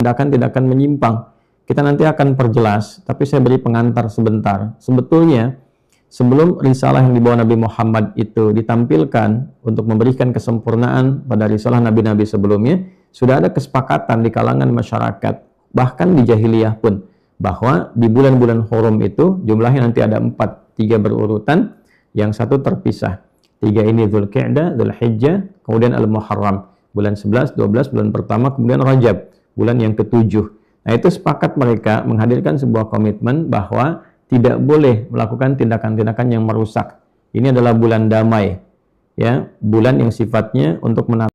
tindakan-tindakan menyimpang. Kita nanti akan perjelas, tapi saya beri pengantar sebentar. Sebetulnya, sebelum risalah yang dibawa Nabi Muhammad itu ditampilkan untuk memberikan kesempurnaan pada risalah Nabi-Nabi sebelumnya, sudah ada kesepakatan di kalangan masyarakat, bahkan di jahiliyah pun, bahwa di bulan-bulan hurum itu jumlahnya nanti ada 4, 3 berurutan, yang satu terpisah. 3 ini Dzulqa'dah, Dzulhijjah, kemudian Al-Muharram, bulan 11, 12, bulan pertama, kemudian Rajab, bulan yang ke-7. Nah, itu sepakat mereka menghadirkan sebuah komitmen bahwa tidak boleh melakukan tindakan-tindakan yang merusak. Ini adalah bulan damai, ya, bulan yang sifatnya untuk menata.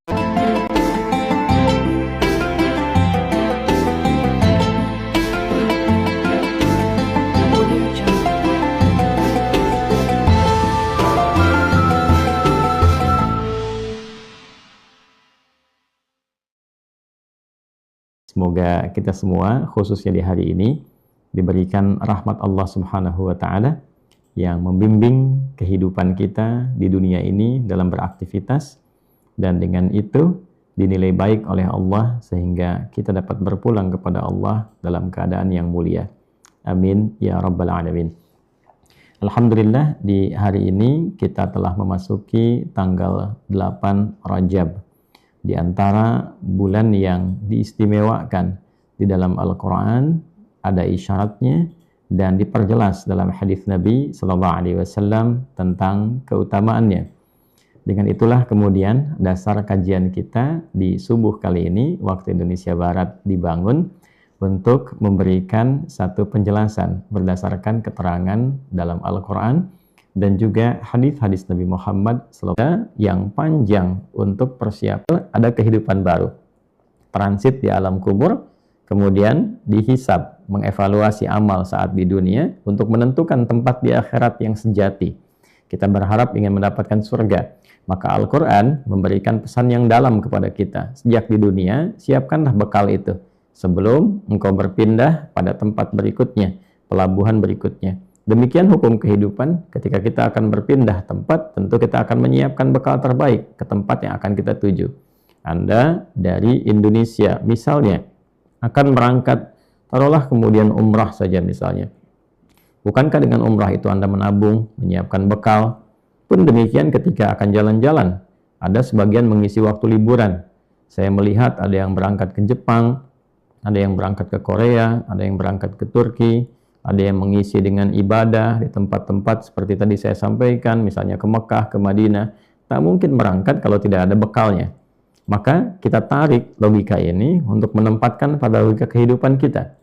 Semoga kita semua, khususnya di hari ini, diberikan rahmat Allah Subhanahu wa Ta'ala yang membimbing kehidupan kita di dunia ini dalam beraktivitas, dan dengan itu dinilai baik oleh Allah sehingga kita dapat berpulang kepada Allah dalam keadaan yang mulia. Amin ya rabbal alamin. Alhamdulillah, di hari ini kita telah memasuki tanggal 8 Rajab, di antara bulan yang diistimewakan di dalam Al-Quran, ada isyaratnya dan diperjelas dalam hadis Nabi Sallallahu Alaihi Wasallam tentang keutamaannya. Dengan itulah kemudian dasar kajian kita di subuh kali ini waktu Indonesia Barat dibangun untuk memberikan satu penjelasan berdasarkan keterangan dalam Al-Quran dan juga hadis-hadis Nabi Muhammad SAW yang panjang untuk persiapan ada kehidupan baru, transit di alam kubur, kemudian dihisab, mengevaluasi amal saat di dunia untuk menentukan tempat di akhirat yang sejati. Kita berharap ingin mendapatkan surga, maka Al-Quran memberikan pesan yang dalam kepada kita. Sejak di dunia, siapkanlah bekal itu sebelum engkau berpindah pada tempat berikutnya, pelabuhan berikutnya. Demikian hukum kehidupan. Ketika kita akan berpindah tempat, tentu kita akan menyiapkan bekal terbaik ke tempat yang akan kita tuju. Anda dari Indonesia misalnya akan berangkat, taruhlah kemudian umrah saja misalnya. Bukankah dengan umrah itu Anda menabung, menyiapkan bekal? Pun demikian ketika akan jalan-jalan, ada sebagian mengisi waktu liburan. Saya melihat ada yang berangkat ke Jepang, ada yang berangkat ke Korea, ada yang berangkat ke Turki, ada yang mengisi dengan ibadah di tempat-tempat seperti tadi saya sampaikan, misalnya ke Mekah, ke Madinah. Tak mungkin berangkat kalau tidak ada bekalnya. Maka kita tarik logika ini untuk menempatkan pada logika kehidupan kita.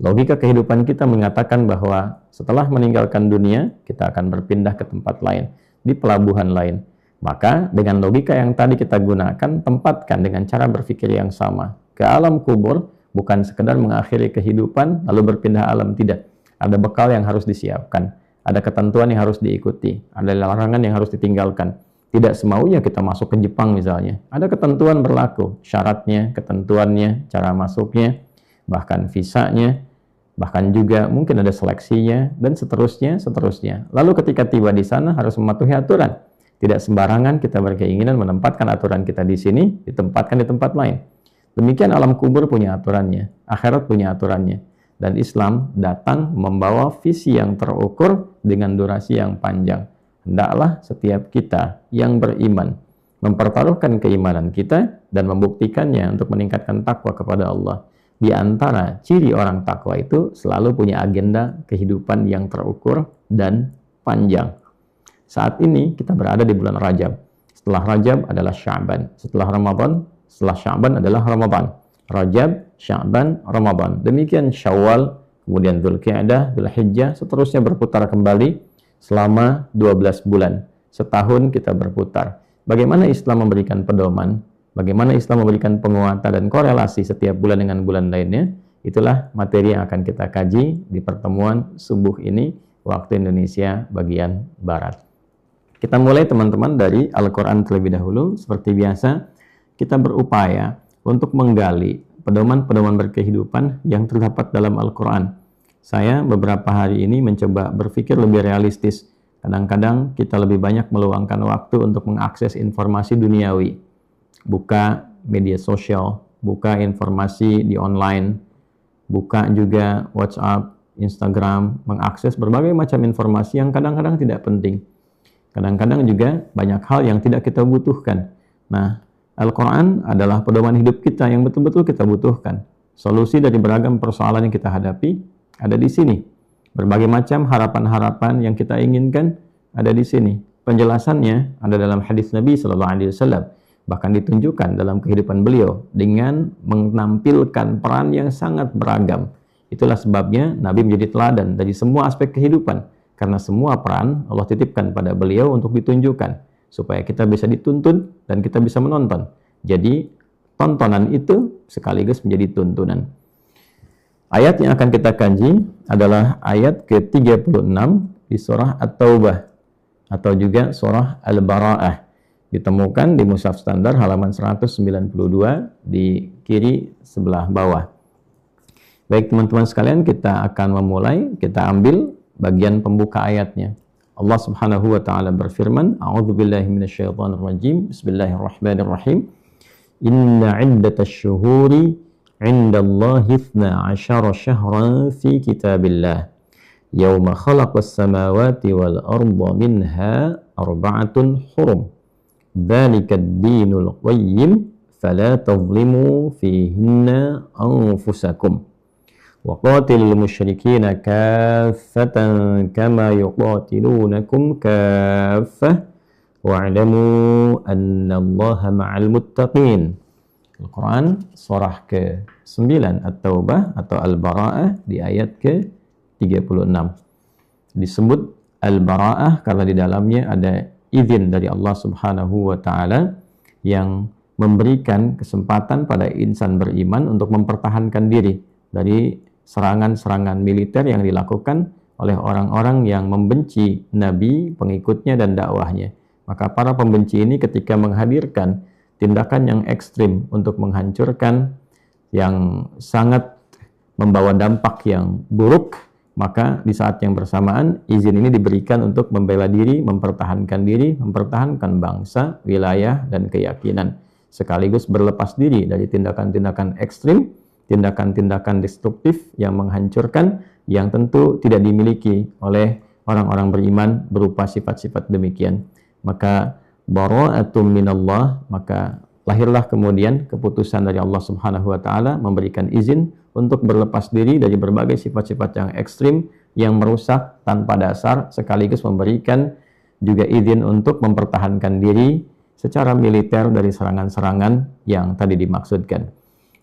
Logika kehidupan kita mengatakan bahwa setelah meninggalkan dunia, kita akan berpindah ke tempat lain, di pelabuhan lain. Maka dengan logika yang tadi kita gunakan, tempatkan dengan cara berpikir yang sama. Ke alam kubur, bukan sekedar mengakhiri kehidupan lalu berpindah alam, tidak. Ada bekal yang harus disiapkan, ada ketentuan yang harus diikuti, ada larangan yang harus ditinggalkan. Tidak semaunya kita masuk ke Jepang misalnya. Ada ketentuan berlaku, syaratnya, ketentuannya, cara masuknya, bahkan visanya, bahkan juga mungkin ada seleksinya, dan seterusnya, seterusnya. Lalu ketika tiba di sana harus mematuhi aturan. Tidak sembarangan kita berkeinginan menempatkan aturan kita di sini, ditempatkan di tempat lain. Demikian alam kubur punya aturannya, akhirat punya aturannya. Dan Islam datang membawa visi yang terukur dengan durasi yang panjang. Hendaklah setiap kita yang beriman mempertaruhkan keimanan kita dan membuktikannya untuk meningkatkan takwa kepada Allah. Di antara ciri orang takwa itu selalu punya agenda kehidupan yang terukur dan panjang. Saat ini kita berada di bulan Rajab. Setelah Rajab adalah Sya'ban. Setelah Sya'ban adalah Ramadan. Rajab, Sya'ban, Ramadan. Demikian Syawal, kemudian Dzulqa'dah, Dzulhijjah, seterusnya berputar kembali selama 12 bulan. Setahun kita berputar. Bagaimana Islam memberikan pedoman? Bagaimana Islam memberikan penguatan dan korelasi setiap bulan dengan bulan lainnya? Itulah materi yang akan kita kaji di pertemuan subuh ini, waktu Indonesia bagian Barat. Kita mulai teman-teman dari Al-Quran terlebih dahulu. Seperti biasa, kita berupaya untuk menggali pedoman-pedoman berkehidupan yang terdapat dalam Al-Quran. Saya beberapa hari ini mencoba berpikir lebih realistis. Kadang-kadang kita lebih banyak meluangkan waktu untuk mengakses informasi duniawi. Buka media sosial, buka informasi di online, buka juga WhatsApp, Instagram, mengakses berbagai macam informasi yang kadang-kadang tidak penting. Kadang-kadang juga banyak hal yang tidak kita butuhkan. Nah, Al-Quran adalah pedoman hidup kita yang betul-betul kita butuhkan. Solusi dari beragam persoalan yang kita hadapi ada di sini. Berbagai macam harapan-harapan yang kita inginkan ada di sini. Penjelasannya ada dalam hadis Nabi SAW. Bahkan ditunjukkan dalam kehidupan beliau dengan menampilkan peran yang sangat beragam. Itulah sebabnya Nabi menjadi teladan dari semua aspek kehidupan. Karena semua peran Allah titipkan pada beliau untuk ditunjukkan. Supaya kita bisa dituntun dan kita bisa menonton. Jadi tontonan itu sekaligus menjadi tuntunan. Ayat yang akan kita kaji adalah ayat ke-36 di surah At-Taubah atau juga surah Al-Bara'ah. Ditemukan di mushaf standar halaman 192 di kiri sebelah bawah. Baik teman-teman sekalian, kita akan memulai, kita ambil bagian pembuka ayatnya. Allah Subhanahu wa taala berfirman, A'udzubillahi minasyaitonirrajim. Bismillahirrahmanirrahim. Inna 'iddatasy syuhuri 'indallahi 12 syahran fi kitabillah. Yauma khalaqas samawati wal arda minha arba'atun hurum. Dzalika ad-dinul qayyim fala tadhlimu fihinna anfusakum. Wa qatilul musyrikina kaffatan kama yuqatilunakum kaffah wa'lamu annallaha ma'al muttaqin. Al-Quran surah ke-9 At-Taubah atau Al-Bara'ah di ayat ke-36. Disebut Al-Bara'ah karena di dalamnya ada izin dari Allah Subhanahu wa taala yang memberikan kesempatan pada insan beriman untuk mempertahankan diri dari serangan-serangan militer yang dilakukan oleh orang-orang yang membenci Nabi, pengikutnya dan dakwahnya. Maka para pembenci ini ketika menghadirkan tindakan yang ekstrim untuk menghancurkan yang sangat membawa dampak yang buruk, maka di saat yang bersamaan izin ini diberikan untuk membela diri, mempertahankan bangsa, wilayah, dan keyakinan. Sekaligus berlepas diri dari tindakan-tindakan ekstrim, tindakan-tindakan destruktif yang menghancurkan, yang tentu tidak dimiliki oleh orang-orang beriman berupa sifat-sifat demikian. Maka bara'atum minallah, maka lahirlah kemudian keputusan dari Allah Subhanahu wa taala memberikan izin untuk berlepas diri dari berbagai sifat-sifat yang ekstrim yang merusak tanpa dasar, sekaligus memberikan juga izin untuk mempertahankan diri secara militer dari serangan-serangan yang tadi dimaksudkan.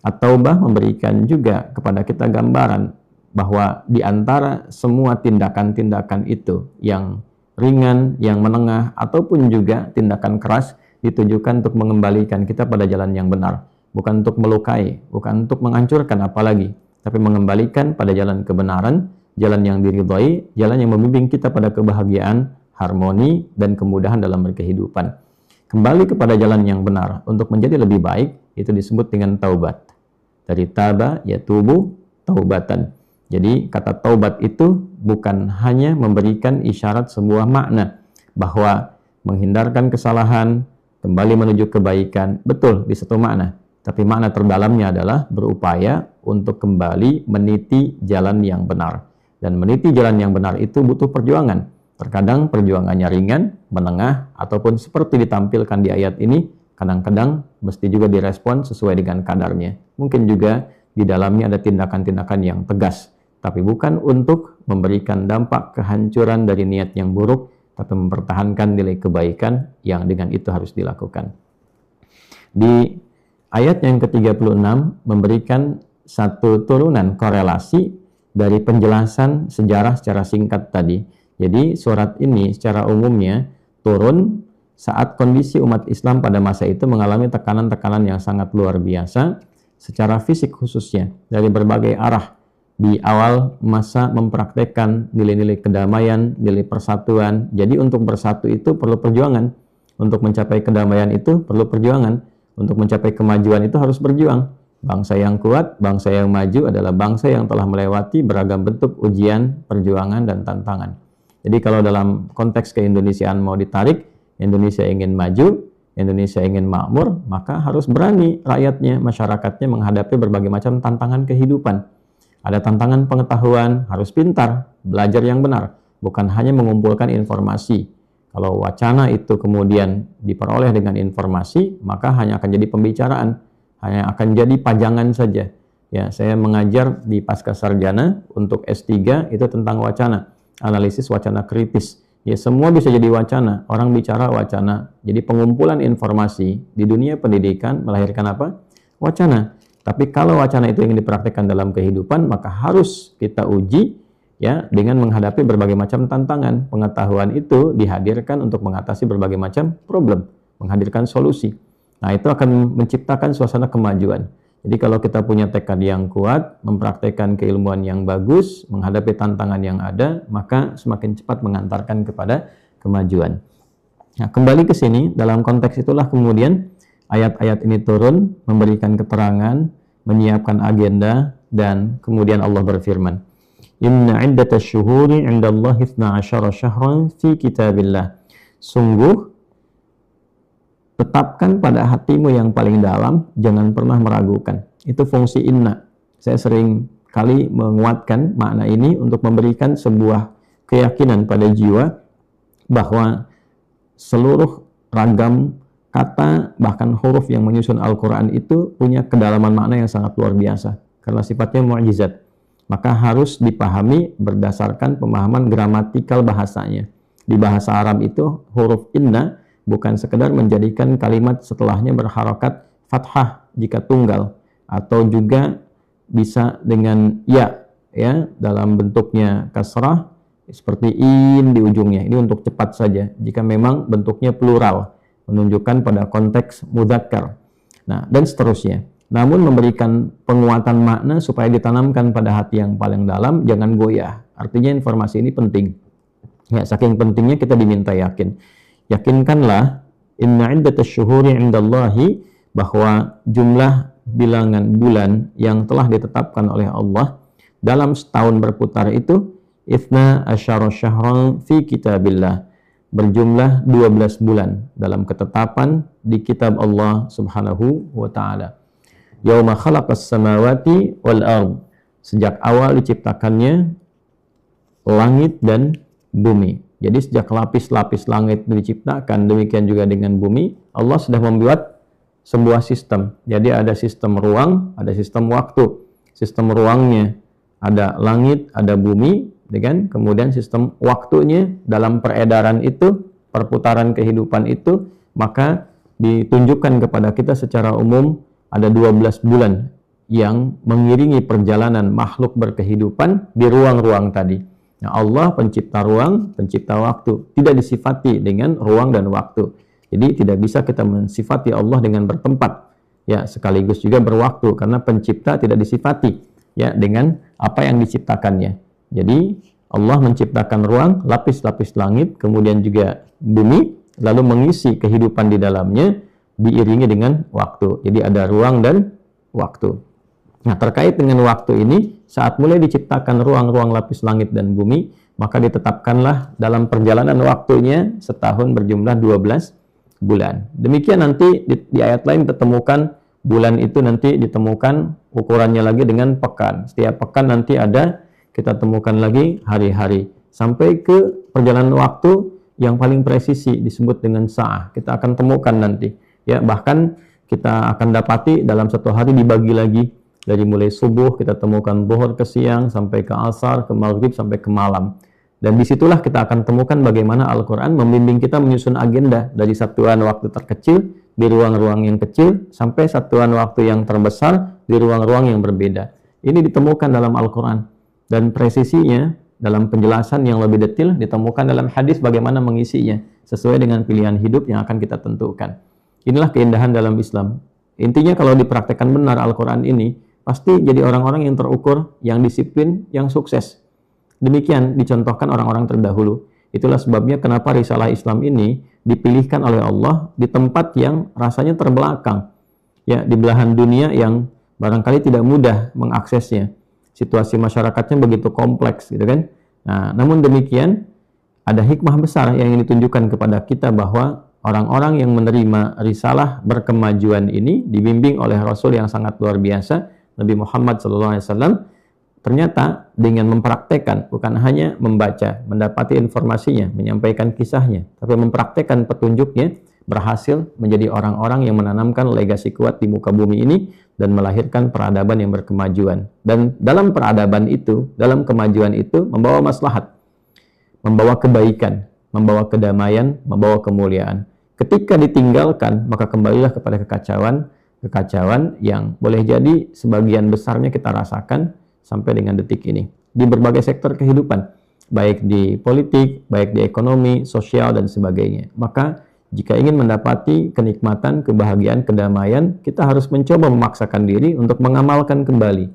At-Taubah memberikan juga kepada kita gambaran bahwa di antara semua tindakan-tindakan itu yang ringan, yang menengah, ataupun juga tindakan keras ditujukan untuk mengembalikan kita pada jalan yang benar. Bukan untuk melukai, bukan untuk menghancurkan apalagi, tapi mengembalikan pada jalan kebenaran, jalan yang diridhai, jalan yang membimbing kita pada kebahagiaan, harmoni, dan kemudahan dalam berkehidupan. Kembali kepada jalan yang benar untuk menjadi lebih baik, itu disebut dengan taubat. Dari taba, yatubu, taubatan. Jadi kata taubat itu bukan hanya memberikan isyarat sebuah makna bahwa menghindarkan kesalahan, kembali menuju kebaikan, betul di satu makna. Tapi makna terdalamnya adalah berupaya untuk kembali meniti jalan yang benar. Dan meniti jalan yang benar itu butuh perjuangan. Terkadang perjuangannya ringan, menengah, ataupun seperti ditampilkan di ayat ini, kadang-kadang mesti juga direspon sesuai dengan kadarnya. Mungkin juga di dalamnya ada tindakan-tindakan yang tegas. Tapi bukan untuk memberikan dampak kehancuran dari niat yang buruk, tapi mempertahankan nilai kebaikan yang dengan itu harus dilakukan. Di ayat yang ke-36 memberikan satu turunan korelasi dari penjelasan sejarah secara singkat tadi. Jadi surat ini secara umumnya turun saat kondisi umat Islam pada masa itu mengalami tekanan-tekanan yang sangat luar biasa secara fisik khususnya dari berbagai arah. Di awal masa mempraktekkan nilai-nilai kedamaian, nilai persatuan. Jadi untuk bersatu itu perlu perjuangan. Untuk mencapai kedamaian itu perlu perjuangan. Untuk mencapai kemajuan itu harus berjuang. Bangsa yang kuat, bangsa yang maju adalah bangsa yang telah melewati beragam bentuk ujian, perjuangan, dan tantangan. Jadi kalau dalam konteks keindonesiaan mau ditarik, Indonesia ingin maju, Indonesia ingin makmur, maka harus berani rakyatnya, masyarakatnya menghadapi berbagai macam tantangan kehidupan. Ada tantangan pengetahuan, harus pintar, belajar yang benar, bukan hanya mengumpulkan informasi. Kalau wacana itu kemudian diperoleh dengan informasi, maka hanya akan jadi pembicaraan, hanya akan jadi pajangan saja. Ya, saya mengajar di Pascasarjana untuk S3 itu tentang wacana, analisis wacana kritis. Ya, semua bisa jadi wacana, orang bicara wacana. Jadi pengumpulan informasi di dunia pendidikan melahirkan apa? Wacana. Tapi kalau wacana itu ingin dipraktikkan dalam kehidupan, maka harus kita uji ya dengan menghadapi berbagai macam tantangan. Pengetahuan itu dihadirkan untuk mengatasi berbagai macam problem, menghadirkan solusi. Nah, itu akan menciptakan suasana kemajuan. Jadi kalau kita punya tekad yang kuat, mempraktekkan keilmuan yang bagus, menghadapi tantangan yang ada, maka semakin cepat mengantarkan kepada kemajuan. Nah, kembali ke sini, dalam konteks itulah kemudian ayat-ayat ini turun, memberikan keterangan, menyiapkan agenda, dan kemudian Allah berfirman, Inna iddatash syuhuri indallahi 12 syahran fi kitabillah. Sungguh, tetapkan pada hatimu yang paling dalam, jangan pernah meragukan. Itu fungsi inna. Saya sering kali menguatkan makna ini untuk memberikan sebuah keyakinan pada jiwa bahwa seluruh ragam kata, bahkan huruf yang menyusun Al-Quran itu punya kedalaman makna yang sangat luar biasa. Karena sifatnya mu'jizat. Maka harus dipahami berdasarkan pemahaman gramatikal bahasanya. Di bahasa Arab itu huruf inna bukan sekedar menjadikan kalimat setelahnya berharokat fathah jika tunggal, atau juga bisa dengan ya dalam bentuknya kasrah seperti in di ujungnya. Ini untuk cepat saja. Jika memang bentuknya plural, menunjukkan pada konteks mudzakkar. Nah, dan seterusnya. Namun memberikan penguatan makna supaya ditanamkan pada hati yang paling dalam, jangan goyah. Artinya informasi ini penting. Ya, saking pentingnya kita diminta yakin. Yakinkanlah inna iddatash syuhuri indallahi, bahwa jumlah bilangan bulan yang telah ditetapkan oleh Allah dalam setahun berputar itu 12 syahran fi kitabillah, berjumlah 12 bulan dalam ketetapan di kitab Allah Subhanahu wa taala. Yauma khalaqas samawati wal ard, sejak awal diciptakannya langit dan bumi. Jadi sejak lapis-lapis langit diciptakan, demikian juga dengan bumi, Allah sudah membuat sebuah sistem. Jadi ada sistem ruang, ada sistem waktu. Sistem ruangnya ada langit, ada bumi, kan? Kemudian sistem waktunya dalam peredaran itu, perputaran kehidupan itu, maka ditunjukkan kepada kita secara umum ada 12 bulan yang mengiringi perjalanan makhluk berkehidupan di ruang-ruang tadi. Nah, Allah pencipta ruang, pencipta waktu, tidak disifati dengan ruang dan waktu. Jadi tidak bisa kita mensifati Allah dengan bertempat, ya, sekaligus juga berwaktu, karena pencipta tidak disifati ya dengan apa yang diciptakannya. Jadi Allah menciptakan ruang, lapis-lapis langit, kemudian juga bumi, lalu mengisi kehidupan di dalamnya diiringi dengan waktu. Jadi ada ruang dan waktu. Nah, terkait dengan waktu ini, saat mulai diciptakan ruang-ruang lapis langit dan bumi, maka ditetapkanlah dalam perjalanan waktunya setahun berjumlah 12 bulan. Demikian nanti di ayat lain ditemukan bulan itu nanti ditemukan ukurannya lagi dengan pekan. Setiap pekan nanti ada, kita temukan lagi hari-hari. Sampai ke perjalanan waktu yang paling presisi disebut dengan sa'ah. Kita akan temukan nanti. Ya, bahkan kita akan dapati dalam satu hari dibagi lagi. Dari mulai subuh kita temukan zuhur ke siang, sampai ke asar, ke maghrib, sampai ke malam. Dan disitulah kita akan temukan bagaimana Al-Quran membimbing kita menyusun agenda dari satuan waktu terkecil di ruang-ruang yang kecil sampai satuan waktu yang terbesar di ruang-ruang yang berbeda. Ini ditemukan dalam Al-Quran. Dan presisinya dalam penjelasan yang lebih detail ditemukan dalam hadis bagaimana mengisinya sesuai dengan pilihan hidup yang akan kita tentukan. Inilah keindahan dalam Islam. Intinya kalau dipraktekkan benar Al-Quran ini, pasti jadi orang-orang yang terukur, yang disiplin, yang sukses. Demikian dicontohkan orang-orang terdahulu. Itulah sebabnya kenapa risalah Islam ini dipilihkan oleh Allah di tempat yang rasanya terbelakang. Ya, di belahan dunia yang barangkali tidak mudah mengaksesnya. Situasi masyarakatnya begitu kompleks, gitu kan. Nah, namun demikian, ada hikmah besar yang ditunjukkan kepada kita bahwa orang-orang yang menerima risalah berkemajuan ini dibimbing oleh Rasul yang sangat luar biasa, Nabi Muhammad SAW, ternyata dengan mempraktekkan, bukan hanya membaca, mendapati informasinya, menyampaikan kisahnya, tapi mempraktekkan petunjuknya, berhasil menjadi orang-orang yang menanamkan legasi kuat di muka bumi ini dan melahirkan peradaban yang berkemajuan. Dan dalam peradaban itu, dalam kemajuan itu membawa maslahat, membawa kebaikan, membawa kedamaian, membawa kemuliaan. Ketika ditinggalkan, maka kembalilah kepada kekacauan yang boleh jadi sebagian besarnya kita rasakan sampai dengan detik ini di berbagai sektor kehidupan, baik di politik, baik di ekonomi, sosial, dan sebagainya. Maka jika ingin mendapati kenikmatan, kebahagiaan, kedamaian, kita harus mencoba memaksakan diri untuk mengamalkan kembali.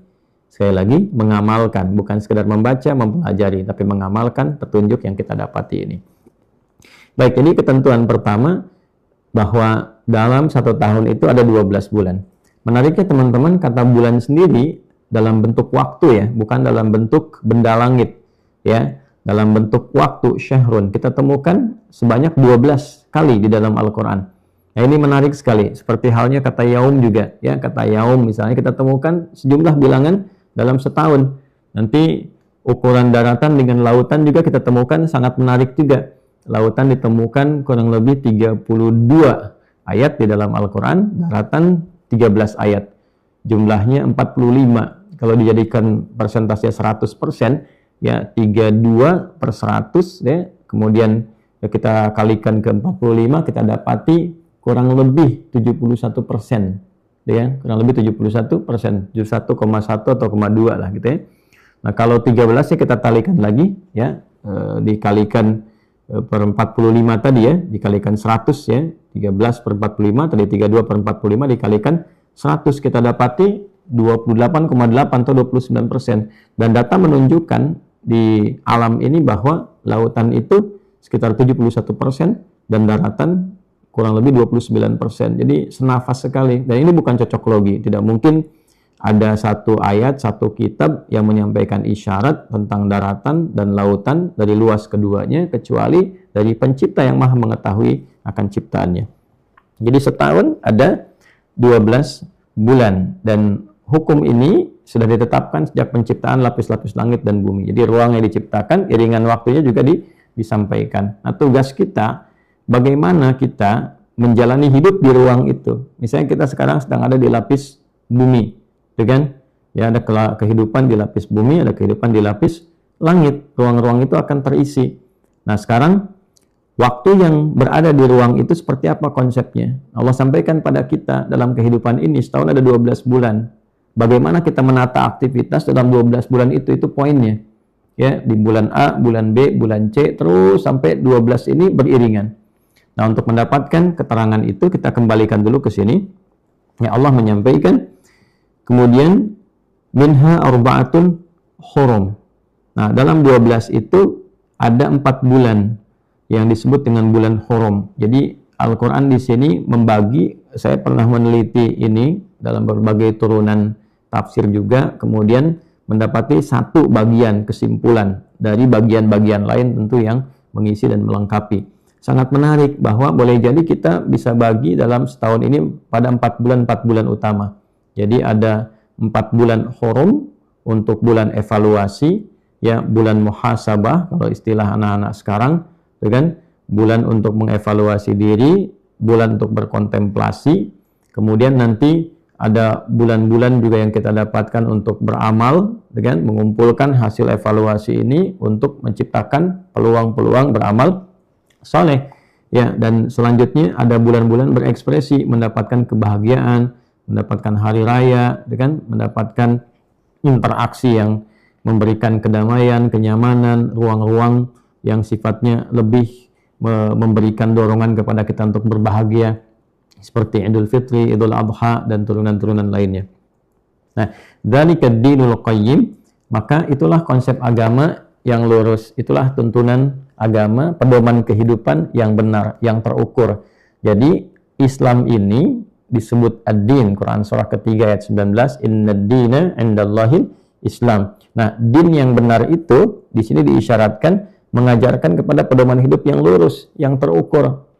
Sekali lagi, mengamalkan, bukan sekedar membaca, mempelajari, tapi mengamalkan petunjuk yang kita dapati ini. Baik, ini ketentuan pertama, bahwa dalam 1 tahun itu ada 12 bulan. Menariknya teman-teman, kata bulan sendiri dalam bentuk waktu ya, bukan dalam bentuk benda langit ya. Dalam bentuk waktu, syahrun, kita temukan sebanyak 12 kali di dalam Al-Quran. Nah, ini menarik sekali. Seperti halnya kata yaum juga. Ya, kata yaum misalnya kita temukan sejumlah bilangan dalam setahun. Nanti ukuran daratan dengan lautan juga kita temukan sangat menarik juga. Lautan ditemukan kurang lebih 32 ayat di dalam Al-Quran, daratan 13 ayat. Jumlahnya 45. Kalau dijadikan persentasenya 100%, ya 32/100 ya, kemudian ya, kita kalikan ke 45, kita dapati kurang lebih 71%, ya, kurang lebih 71%, 71,1 atau 0,2 lah gitu ya. Nah, kalau 13 ya kita kalikan lagi ya, dikalikan per 45 tadi ya, dikalikan 100 ya, 13/45 tadi 32/45 dikalikan 100, kita dapati 28,8 atau 29%. Dan data menunjukkan di alam ini bahwa lautan itu sekitar 71% dan daratan kurang lebih 29%. Jadi senafas sekali. Dan ini bukan cocok logi. Tidak mungkin ada satu ayat, satu kitab yang menyampaikan isyarat tentang daratan dan lautan dari luas keduanya, kecuali dari pencipta yang maha mengetahui akan ciptaannya. Jadi setahun ada 12 bulan. Dan hukum ini sudah ditetapkan sejak penciptaan lapis-lapis langit dan bumi. Jadi ruangnya diciptakan, iringan waktunya juga disampaikan. Nah, tugas kita, bagaimana kita menjalani hidup di ruang itu. Misalnya kita sekarang sedang ada di lapis bumi, kan? Ya, ada kehidupan di lapis bumi, ada kehidupan di lapis langit. Ruang-ruang itu akan terisi. Nah, sekarang waktu yang berada di ruang itu seperti apa konsepnya? Allah sampaikan pada kita dalam kehidupan ini, setahun ada 12 bulan. Bagaimana kita menata aktivitas dalam 12 bulan itu poinnya. Ya, di bulan A, bulan B, bulan C, terus sampai 12 ini beriringan. Nah, untuk mendapatkan keterangan itu, kita kembalikan dulu ke sini. Ya, Allah menyampaikan, kemudian, minha arba'atun hurum. Nah, dalam 12 itu ada 4 bulan yang disebut dengan bulan hurum. Jadi, Al-Quran di sini membagi, saya pernah meneliti ini dalam berbagai turunan tafsir juga, kemudian mendapati satu bagian kesimpulan dari bagian-bagian lain tentu yang mengisi dan melengkapi. Sangat menarik bahwa boleh jadi kita bisa bagi dalam setahun ini pada 4 bulan utama. Jadi ada 4 bulan hurum untuk bulan evaluasi, ya, bulan muhasabah kalau istilah anak-anak sekarang, kan? Bulan untuk mengevaluasi diri, bulan untuk berkontemplasi, kemudian nanti ada bulan-bulan juga yang kita dapatkan untuk beramal, dengan mengumpulkan hasil evaluasi ini untuk menciptakan peluang-peluang beramal soleh. Ya, dan selanjutnya ada bulan-bulan berekspresi, mendapatkan kebahagiaan, mendapatkan hari raya, dengan mendapatkan interaksi yang memberikan kedamaian, kenyamanan, ruang-ruang yang sifatnya lebih memberikan dorongan kepada kita untuk berbahagia, seperti Idul Fitri, Idul Adha, dan turunan-turunan lainnya. Nah, dzalika ad-dinul qayyim, maka itulah konsep agama yang lurus, itulah tuntunan agama, pedoman kehidupan yang benar, yang terukur. Jadi, Islam ini disebut ad-din, Quran surah ketiga ayat 19, innad dina 'indallahil Islam. Nah, din yang benar itu di sini diisyaratkan mengajarkan kepada pedoman hidup yang lurus, yang terukur.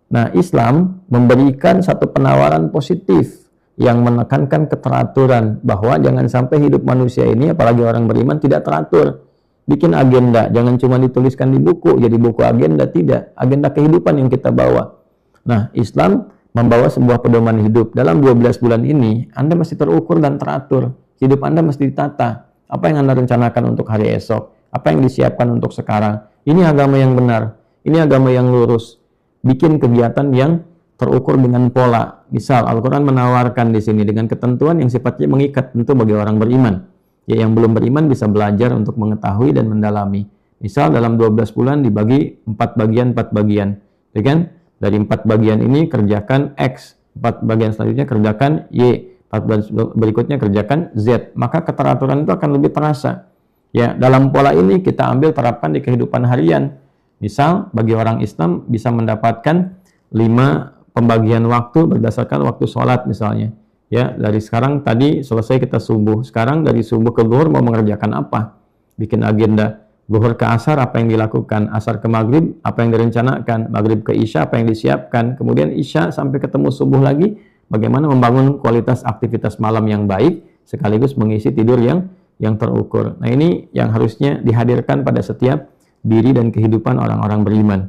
Nah, Islam memberikan satu penawaran positif yang menekankan keteraturan, bahwa jangan sampai hidup manusia ini, apalagi orang beriman, tidak teratur. Bikin agenda, jangan cuma dituliskan di buku, jadi buku agenda, tidak. Agenda kehidupan yang kita bawa. Nah, Islam membawa sebuah pedoman hidup. Dalam 12 bulan ini, Anda mesti terukur dan teratur. Hidup Anda mesti ditata. Apa yang Anda rencanakan untuk hari esok? Apa yang disiapkan untuk sekarang? Ini agama yang benar. Ini agama yang lurus. Bikin kegiatan yang terukur dengan pola. Misal, Al-Quran menawarkan di sini dengan ketentuan yang sifatnya mengikat, tentu bagi orang beriman. Ya, yang belum beriman bisa belajar untuk mengetahui dan mendalami. Misal dalam 12 bulan dibagi 4 bagian, ya kan? Dari 4 bagian ini kerjakan X, 4 bagian selanjutnya kerjakan Y, 4 berikutnya kerjakan Z. Maka keteraturan itu akan lebih terasa. Ya, dalam pola ini kita ambil terapkan di kehidupan harian. Misal bagi orang Islam bisa mendapatkan 5 pembagian waktu berdasarkan waktu sholat misalnya. Ya, dari sekarang tadi selesai kita subuh. Sekarang dari subuh ke zuhur mau mengerjakan apa? Bikin agenda. Zuhur ke asar apa yang dilakukan? Asar ke maghrib apa yang direncanakan? Maghrib ke isya apa yang disiapkan? Kemudian isya sampai ketemu subuh lagi, bagaimana membangun kualitas aktivitas malam yang baik sekaligus mengisi tidur yang terukur. Nah, ini yang harusnya dihadirkan pada setiap diri dan kehidupan orang-orang beriman.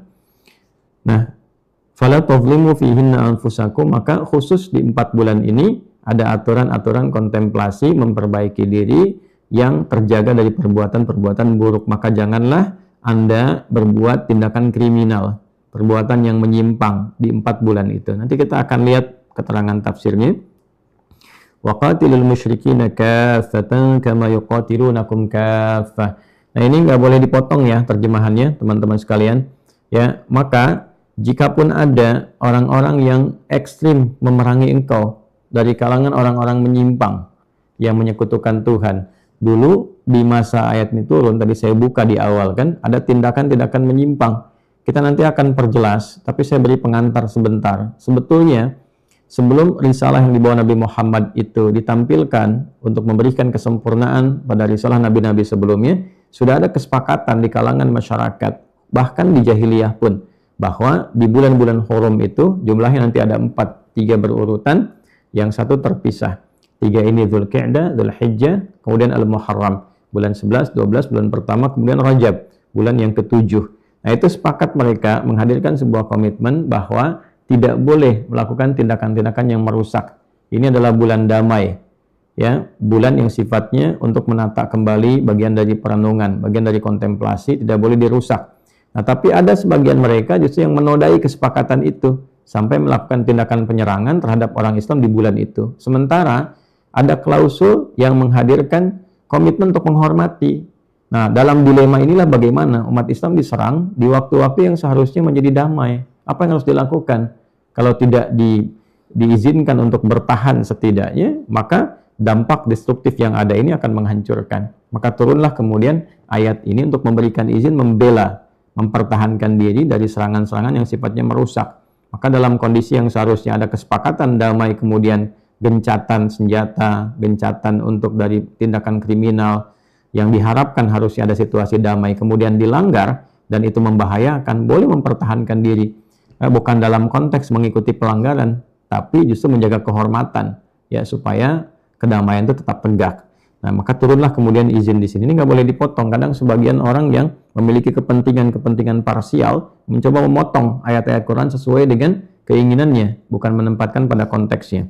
Nah, fala tazlimu fihinna anfusakum, maka khusus di 4 bulan ini ada aturan-aturan kontemplasi memperbaiki diri yang terjaga dari perbuatan-perbuatan buruk. Maka janganlah Anda berbuat tindakan kriminal, perbuatan yang menyimpang di 4 bulan itu. Nanti kita akan lihat keterangan tafsirnya. Waqatilul musyrikina kaffatan kama yuqatilunakum kaffah. Nah, ini nggak boleh dipotong ya terjemahannya, teman-teman sekalian. Ya, maka jikapun ada orang-orang yang ekstrim memerangi engkau dari kalangan orang-orang menyimpang yang menyekutukan Tuhan. Dulu di masa ayat ini turun, tadi saya buka di awal kan, ada tindakan-tindakan menyimpang. Kita nanti akan perjelas, tapi saya beri pengantar sebentar. Sebetulnya sebelum risalah yang dibawa Nabi Muhammad itu ditampilkan untuk memberikan kesempurnaan pada risalah nabi-nabi sebelumnya, sudah ada kesepakatan di kalangan masyarakat, bahkan di jahiliyah pun, bahwa di bulan-bulan hurum itu jumlahnya nanti ada 4, 3 berurutan, yang satu terpisah. 3 ini Dzulqa'dah, Dzulhijjah, kemudian Al-Muharram, bulan 11, 12, bulan pertama, kemudian Rajab, bulan yang ke-7. Nah, itu sepakat mereka menghadirkan sebuah komitmen bahwa tidak boleh melakukan tindakan-tindakan yang merusak. Ini adalah bulan damai. Ya, bulan yang sifatnya untuk menata kembali bagian dari perenungan, bagian dari kontemplasi, tidak boleh dirusak. Nah, tapi ada sebagian mereka justru yang menodai kesepakatan itu, sampai melakukan tindakan penyerangan terhadap orang Islam di bulan itu. Sementara ada klausul yang menghadirkan komitmen untuk menghormati. Nah, dalam dilema inilah bagaimana umat Islam diserang di waktu-waktu yang seharusnya menjadi damai. Apa yang harus dilakukan? Kalau tidak diizinkan untuk bertahan setidaknya, maka dampak destruktif yang ada ini akan menghancurkan. Maka turunlah kemudian ayat ini untuk memberikan izin membela, mempertahankan diri dari serangan-serangan yang sifatnya merusak. Maka dalam kondisi yang seharusnya ada kesepakatan damai, kemudian gencatan senjata, gencatan untuk dari tindakan kriminal yang diharapkan harusnya ada situasi damai, kemudian dilanggar dan itu membahayakan, boleh mempertahankan diri. Bukan dalam konteks mengikuti pelanggaran, tapi justru menjaga kehormatan, ya, supaya kedamaian itu tetap tegak. Nah, maka turunlah kemudian izin di sini. Ini nggak boleh dipotong. Kadang sebagian orang yang memiliki kepentingan parsial mencoba memotong ayat-ayat Quran sesuai dengan keinginannya, bukan menempatkan pada konteksnya.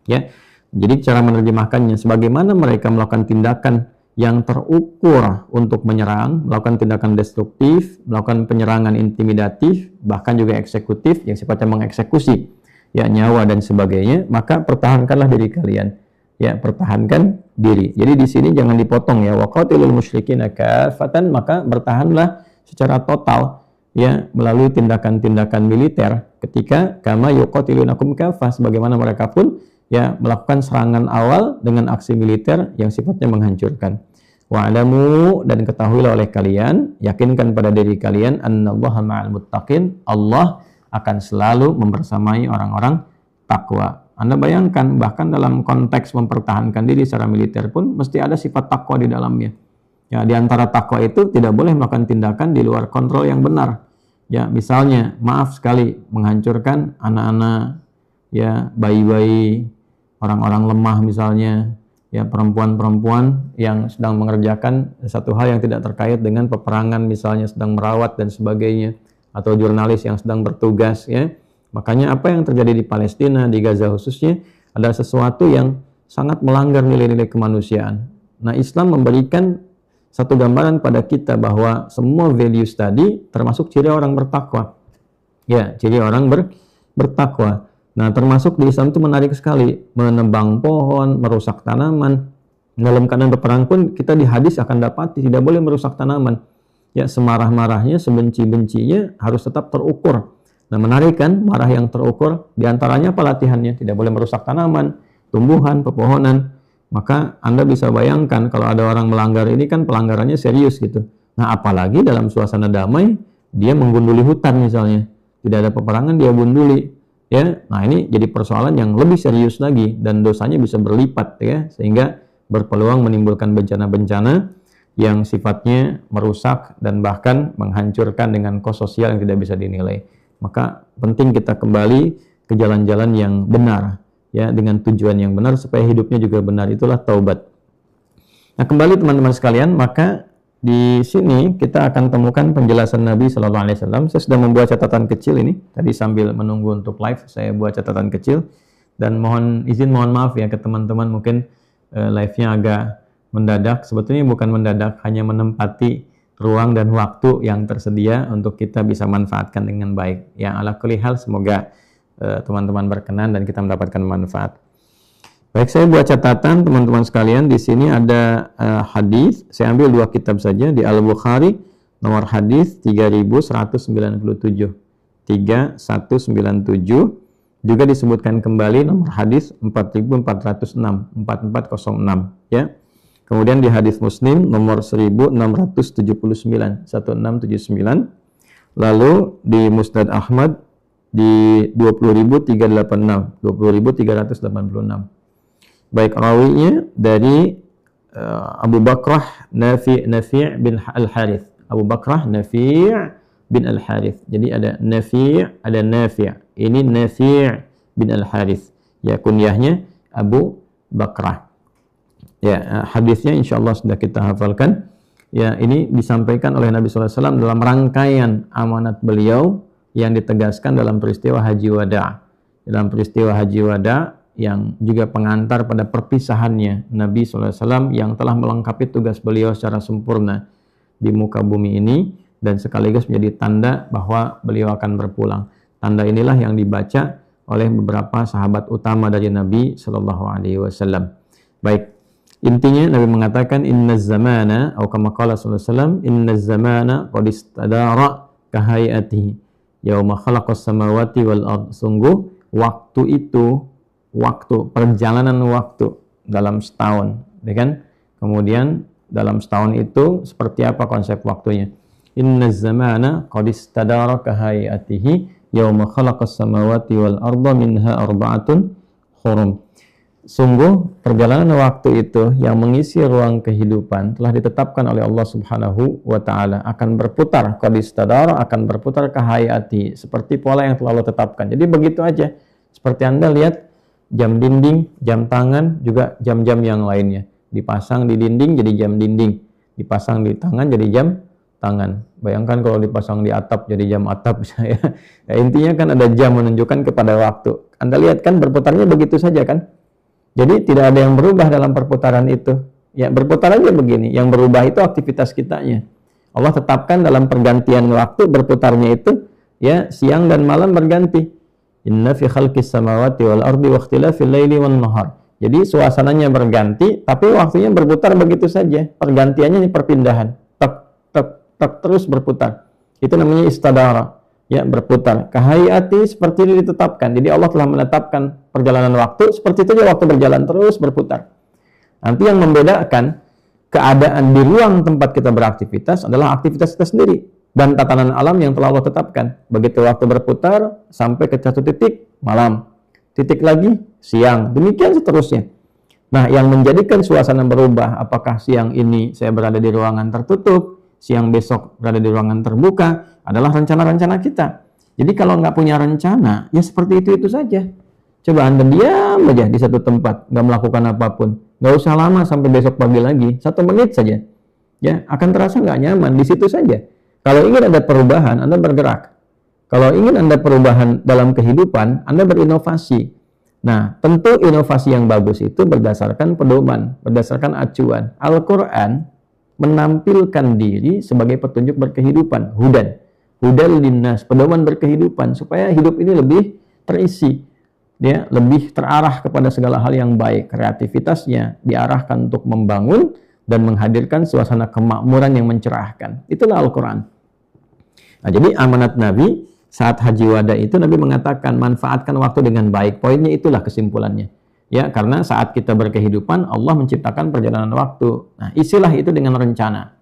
Ya, jadi cara menerjemahkannya, sebagaimana mereka melakukan tindakan yang terukur untuk menyerang, melakukan tindakan destruktif, melakukan penyerangan intimidatif, bahkan juga eksekutif yang sifatnya mengeksekusi, ya, nyawa dan sebagainya, maka pertahankanlah diri kalian. Ya, pertahankan diri. Jadi di sini jangan dipotong ya. Waqatilul musyrikina kaffatan, maka bertahanlah secara total ya melalui tindakan-tindakan militer ketika kama yuqatilunakum kaffah, sebagaimana mereka pun ya melakukan serangan awal dengan aksi militer yang sifatnya menghancurkan. Wa'lamu, dan ketahuilah oleh kalian, yakinkan pada diri kalian, annallaha ma'al muttaqin, Allah akan selalu membersamai orang-orang takwa. Anda bayangkan, bahkan dalam konteks mempertahankan diri secara militer pun mesti ada sifat takwa di dalamnya. Ya, di antara takwa itu tidak boleh melakukan tindakan di luar kontrol yang benar. Ya, misalnya maaf sekali menghancurkan anak-anak, ya, bayi-bayi, orang-orang lemah misalnya, ya, perempuan-perempuan yang sedang mengerjakan satu hal yang tidak terkait dengan peperangan misalnya, sedang merawat dan sebagainya, atau jurnalis yang sedang bertugas, ya. Makanya apa yang terjadi di Palestina, di Gaza khususnya, adalah sesuatu yang sangat melanggar nilai-nilai kemanusiaan. Nah, Islam memberikan satu gambaran pada kita bahwa semua values tadi termasuk ciri orang bertakwa. Ya, ciri orang bertakwa. Nah, termasuk di Islam itu menarik sekali, menebang pohon, merusak tanaman. Dalam keadaan peperangan pun kita di hadis akan dapati tidak boleh merusak tanaman. Ya, semarah-marahnya, sebenci-bencinya harus tetap terukur. Nah, menarik kan, marah yang terukur, diantaranya apa latihannya? Tidak boleh merusak tanaman, tumbuhan, pepohonan. Maka Anda bisa bayangkan kalau ada orang melanggar ini kan pelanggarannya serius gitu. Nah, apalagi dalam suasana damai, dia menggunduli hutan misalnya. Tidak ada peperangan, dia gunduli. Ya, nah ini jadi persoalan yang lebih serius lagi dan dosanya bisa berlipat, ya, sehingga berpeluang menimbulkan bencana-bencana yang sifatnya merusak dan bahkan menghancurkan dengan kos sosial yang tidak bisa dinilai. Maka penting kita kembali ke jalan-jalan yang benar, ya, dengan tujuan yang benar supaya hidupnya juga benar. Itulah taubat. Nah, kembali teman-teman sekalian, maka di sini kita akan temukan penjelasan Nabi Shallallahu Alaihi Wasallam. Saya sudah membuat catatan kecil ini. Tadi sambil menunggu untuk live, saya buat catatan kecil. Dan mohon maaf ya ke teman-teman, mungkin live-nya agak mendadak. Sebetulnya bukan mendadak, hanya menempati ruang dan waktu yang tersedia untuk kita bisa manfaatkan dengan baik. Yang ala kulli hal, semoga teman-teman berkenan dan kita mendapatkan manfaat. Baik, saya buat catatan teman-teman sekalian. Di sini ada hadis. Saya ambil 2 kitab saja. Di Al-Bukhari nomor hadis 3197. 3197. Juga disebutkan kembali nomor hadis 4406, 4406, ya. Kemudian di hadis Muslim nomor 1679, 1679. Lalu di Musnad Ahmad di 20.386, 20.386. Baik, rawinya dari Abu Bakrah Nafi' bin Al-Harith. Abu Bakrah Nafi' bin Al-Harith. Jadi ada Nafi', ada Nafi'. Ini Nafi' bin Al-Harith. Ya, kunyahnya Abu Bakrah. Ya, hadisnya insyaallah sudah kita hafalkan. Ya, ini disampaikan oleh Nabi SAW dalam rangkaian amanat beliau yang ditegaskan dalam peristiwa Haji Wada'. Dalam peristiwa Haji Wada' yang juga pengantar pada perpisahannya Nabi SAW yang telah melengkapi tugas beliau secara sempurna di muka bumi ini dan sekaligus menjadi tanda bahwa beliau akan berpulang. Tanda inilah yang dibaca oleh beberapa sahabat utama dari Nabi SAW. Baik, intinya Nabi mengatakan inna zamana, atau kama qala sallallahu alaihi wasallam, inna zamana qad istadara kahayatihi yauma khalaqas samawati wal ard. Sungguh waktu itu, perjalanan waktu dalam setahun, ya kan? Kemudian dalam setahun itu seperti apa konsep waktunya? Inna zamana qad istadara kahayatihi yauma khalaqas samawati wal arda minha arba'atun hurum. Sungguh perjalanan waktu itu yang mengisi ruang kehidupan telah ditetapkan oleh Allah Subhanahu wa taala, akan berputar, qad istadara, akan berputar kahayati, seperti pola yang telah Allah tetapkan. Jadi begitu aja. Seperti Anda lihat jam dinding, jam tangan, juga jam-jam yang lainnya. Dipasang di dinding jadi jam dinding, dipasang di tangan jadi jam tangan. Bayangkan kalau dipasang di atap jadi jam atap. Ya, intinya kan ada jam menunjukkan kepada waktu. Anda lihat kan berputarnya begitu saja kan. Jadi tidak ada yang berubah dalam perputaran itu. Ya, berputar aja begini. Yang berubah itu aktivitas kitanya. Allah tetapkan dalam pergantian waktu berputarnya itu, ya, siang dan malam berganti. Inna fi khalqis samawati wal ardi wa ikhtilafil laili wan nahar. Jadi suasananya berganti, tapi waktunya berputar begitu saja. Pergantiannya ini perpindahan. Tak terus berputar. Itu namanya istadara. Ya, berputar. Kahayati seperti ini ditetapkan. Jadi Allah telah menetapkan perjalanan waktu seperti itu aja, waktu berjalan terus berputar. Nanti yang membedakan keadaan di ruang tempat kita beraktivitas adalah aktivitas kita sendiri dan tatanan alam yang telah Allah tetapkan. Begitu waktu berputar sampai ke satu titik malam, titik lagi siang, demikian seterusnya. Nah, yang menjadikan suasana berubah, apakah siang ini saya berada di ruangan tertutup, siang besok berada di ruangan terbuka, adalah rencana-rencana kita. Jadi kalau nggak punya rencana, ya seperti itu saja. Coba Anda diam aja di satu tempat, nggak melakukan apapun. Nggak usah lama sampai besok pagi lagi, 1 menit saja. Ya, akan terasa nggak nyaman di situ saja. Kalau ingin ada perubahan, Anda bergerak. Kalau ingin Anda perubahan dalam kehidupan, Anda berinovasi. Nah, tentu inovasi yang bagus itu berdasarkan pedoman, berdasarkan acuan. Al-Quran menampilkan diri sebagai petunjuk berkehidupan, hudal linnas, pedoman berkehidupan, supaya hidup ini lebih terisi, ya, lebih terarah kepada segala hal yang baik. Kreativitasnya diarahkan untuk membangun dan menghadirkan suasana kemakmuran yang mencerahkan. Itulah Al-Quran. Nah, jadi amanat Nabi saat haji wada itu Nabi mengatakan manfaatkan waktu dengan baik. Poinnya itulah kesimpulannya. Ya, karena saat kita berkehidupan Allah menciptakan perjalanan waktu. Nah, isilah itu dengan rencana.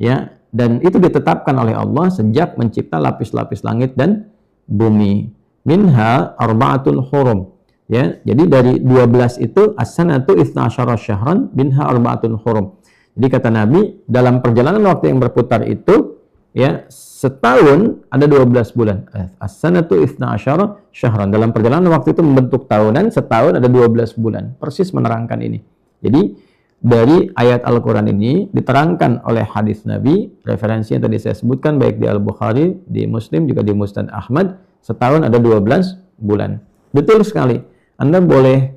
Ya, dan itu ditetapkan oleh Allah sejak mencipta lapis-lapis langit dan bumi. Minha arba'atul hurum. Ya, jadi dari 12 itu as-sanatu 12 syahran minha arba'atul hurum. Jadi kata Nabi, dalam perjalanan waktu yang berputar itu, ya, setahun ada 12 bulan. As-sanatu 12 syahran. Dalam perjalanan waktu itu membentuk tahunan, setahun ada 12 bulan. Persis menerangkan ini. Jadi dari ayat Al-Quran ini diterangkan oleh hadis Nabi, referensi yang tadi saya sebutkan baik di Al-Bukhari, di Muslim, juga di Musnad Ahmad, setahun ada 12 bulan. Betul sekali. Anda boleh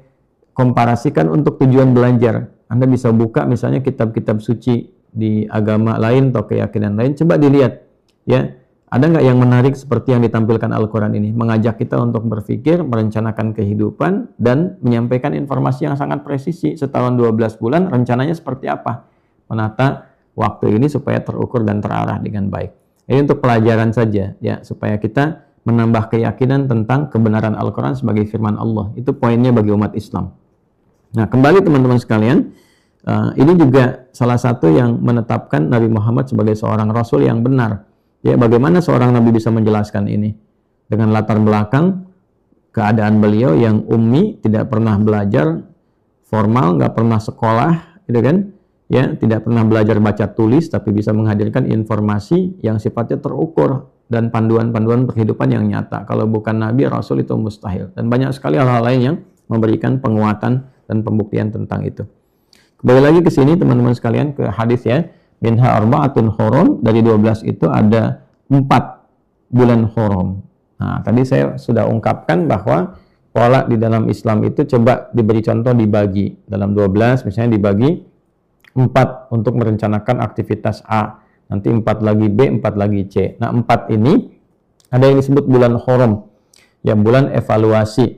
komparasikan untuk tujuan belajar. Anda bisa buka misalnya kitab-kitab suci di agama lain atau keyakinan lain, coba dilihat, ya, ada nggak yang menarik seperti yang ditampilkan Al-Quran ini, mengajak kita untuk berpikir, merencanakan kehidupan, dan menyampaikan informasi yang sangat presisi. Setahun 12 bulan, rencananya seperti apa? Menata waktu ini supaya terukur dan terarah dengan baik. Ini untuk pelajaran saja, ya, supaya kita menambah keyakinan tentang kebenaran Al-Quran sebagai firman Allah. Itu poinnya bagi umat Islam. Nah, kembali teman-teman sekalian, ini juga salah satu yang menetapkan Nabi Muhammad sebagai seorang Rasul yang benar. Ya, bagaimana seorang Nabi bisa menjelaskan ini? Dengan latar belakang keadaan beliau yang ummi, tidak pernah belajar formal, nggak pernah sekolah, gitu kan? Ya, tidak pernah belajar baca tulis, tapi bisa menghadirkan informasi yang sifatnya terukur dan panduan-panduan kehidupan yang nyata. Kalau bukan Nabi, Rasul itu mustahil. Dan banyak sekali hal-hal lain yang memberikan penguatan dan pembuktian tentang itu. Kembali lagi ke sini teman-teman sekalian, ke hadis ya. Minha arba'atun hurum, dari 12 itu ada 4 bulan hurum. Nah, tadi saya sudah ungkapkan bahwa pola di dalam Islam itu coba diberi contoh, dibagi. Dalam 12 misalnya dibagi 4 untuk merencanakan aktivitas A. Nanti 4 lagi B, 4 lagi C. Nah, 4 ini ada yang disebut bulan hurum. Ya, bulan evaluasi.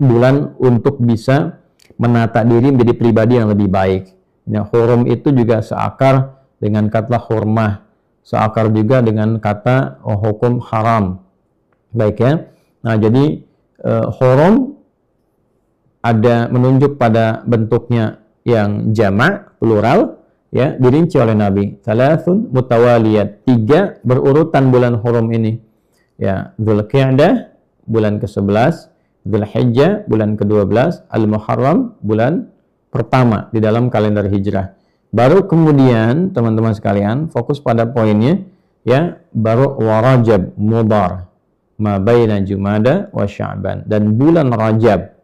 Bulan untuk bisa menata diri menjadi pribadi yang lebih baik. Ya, hurum itu juga seakar dengan kata hurmah, seakar juga dengan kata hukum haram. Baik ya. Nah, jadi hurum ada menunjuk pada bentuknya yang jamak, plural, ya, dirinci oleh Nabi. Salasun mutawaliyat, 3 berurutan bulan hurum ini. Ya, Dzulqa'dah bulan ke-11, Dzulhijjah bulan ke-12, Al-Muharram bulan pertama di dalam kalender hijrah. Baru kemudian teman-teman sekalian fokus pada poinnya, ya, baru Rajab Mudhar ma baina Jumada wa Sya'ban, dan bulan Rajab,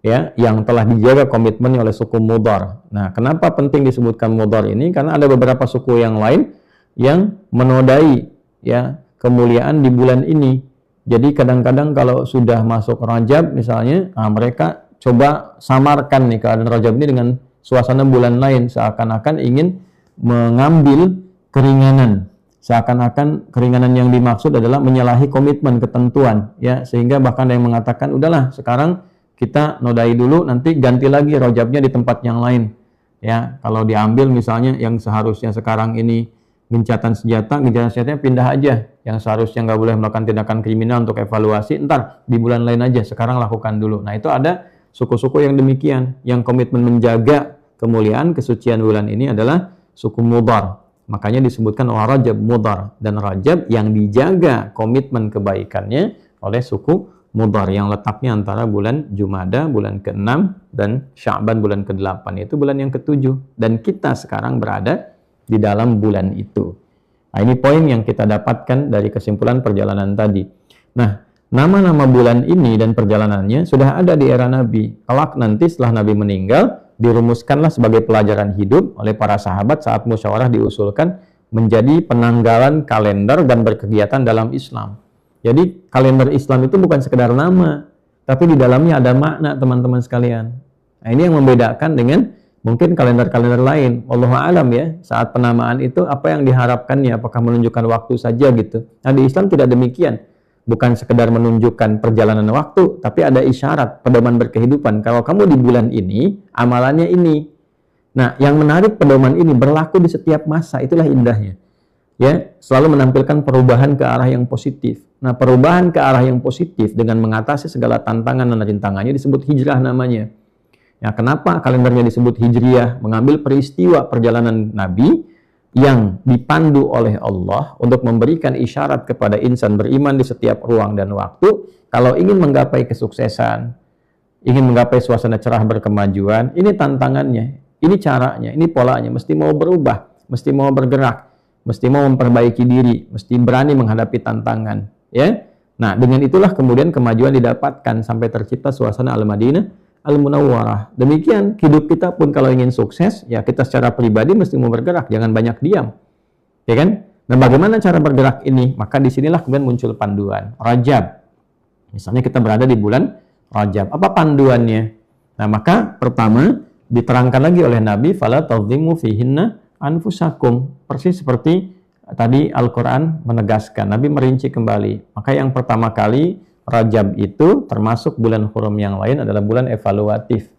ya, yang telah dijaga komitmennya oleh suku Mudhar. Nah, kenapa penting disebutkan Mudhar ini? Karena ada beberapa suku yang lain yang menodai, ya, kemuliaan di bulan ini. Jadi kadang-kadang kalau sudah masuk Rajab misalnya, mereka coba samarkan nih keadaan Rajab ini dengan suasana bulan lain, seakan-akan ingin mengambil keringanan, seakan-akan keringanan yang dimaksud adalah menyalahi komitmen, ketentuan, ya, sehingga bahkan ada yang mengatakan, udahlah sekarang kita nodai dulu, nanti ganti lagi Rajabnya di tempat yang lain. Ya, kalau diambil misalnya yang seharusnya sekarang ini gencatan senjatanya pindah aja. Yang seharusnya nggak boleh melakukan tindakan kriminal untuk evaluasi, ntar di bulan lain aja, sekarang lakukan dulu. Nah, itu ada suku-suku yang demikian, yang komitmen menjaga kemuliaan, kesucian bulan ini adalah suku Mudhar. Makanya disebutkan Rajab Mudhar, dan Rajab yang dijaga komitmen kebaikannya oleh suku Mudhar, yang letaknya antara bulan Jumada, bulan ke-6, dan Sya'ban, bulan ke-8. Itu bulan yang ke-7. Dan kita sekarang berada di dalam bulan itu. Nah, ini poin yang kita dapatkan dari kesimpulan perjalanan tadi. Nah, nama-nama bulan ini dan perjalanannya sudah ada di era Nabi. Kelak nanti setelah Nabi meninggal, dirumuskanlah sebagai pelajaran hidup oleh para sahabat saat musyawarah diusulkan menjadi penanggalan kalender dan berkegiatan dalam Islam. Jadi kalender Islam itu bukan sekedar nama, tapi di dalamnya ada makna, teman-teman sekalian. Nah, ini yang membedakan dengan mungkin kalender-kalender lain. Wallahu a'lam ya, saat penamaan itu apa yang diharapkannya, apakah menunjukkan waktu saja gitu. Nah, di Islam tidak demikian. Bukan sekedar menunjukkan perjalanan waktu, tapi ada isyarat, pedoman berkehidupan. Kalau kamu di bulan ini, amalannya ini. Nah, yang menarik pedoman ini berlaku di setiap masa, itulah indahnya. Ya, selalu menampilkan perubahan ke arah yang positif. Nah, perubahan ke arah yang positif dengan mengatasi segala tantangan dan rintangannya disebut hijrah namanya. Ya, kenapa kalendernya disebut hijriyah? Mengambil peristiwa perjalanan Nabi yang dipandu oleh Allah untuk memberikan isyarat kepada insan beriman di setiap ruang dan waktu. Kalau ingin menggapai kesuksesan, ingin menggapai suasana cerah berkemajuan, ini tantangannya. Ini caranya, ini polanya, mesti mau berubah, mesti mau bergerak, mesti mau memperbaiki diri, mesti berani menghadapi tantangan, ya. Nah, dengan itulah kemudian kemajuan didapatkan sampai tercipta suasana Al-Madinah Al-Munawwarah. Demikian hidup kita pun kalau ingin sukses, ya kita secara pribadi mesti mau bergerak, jangan banyak diam. Ya kan? Nah, bagaimana cara bergerak ini? Maka disinilah kemudian muncul panduan. Rajab. Misalnya kita berada di bulan Rajab. Apa panduannya? Nah, maka pertama diterangkan lagi oleh Nabi, fala tadhimu fihinna anfusakum. Persis seperti tadi Al-Quran menegaskan, Nabi merinci kembali. Maka yang pertama kali Rajab itu termasuk bulan hurum yang lain adalah bulan evaluatif.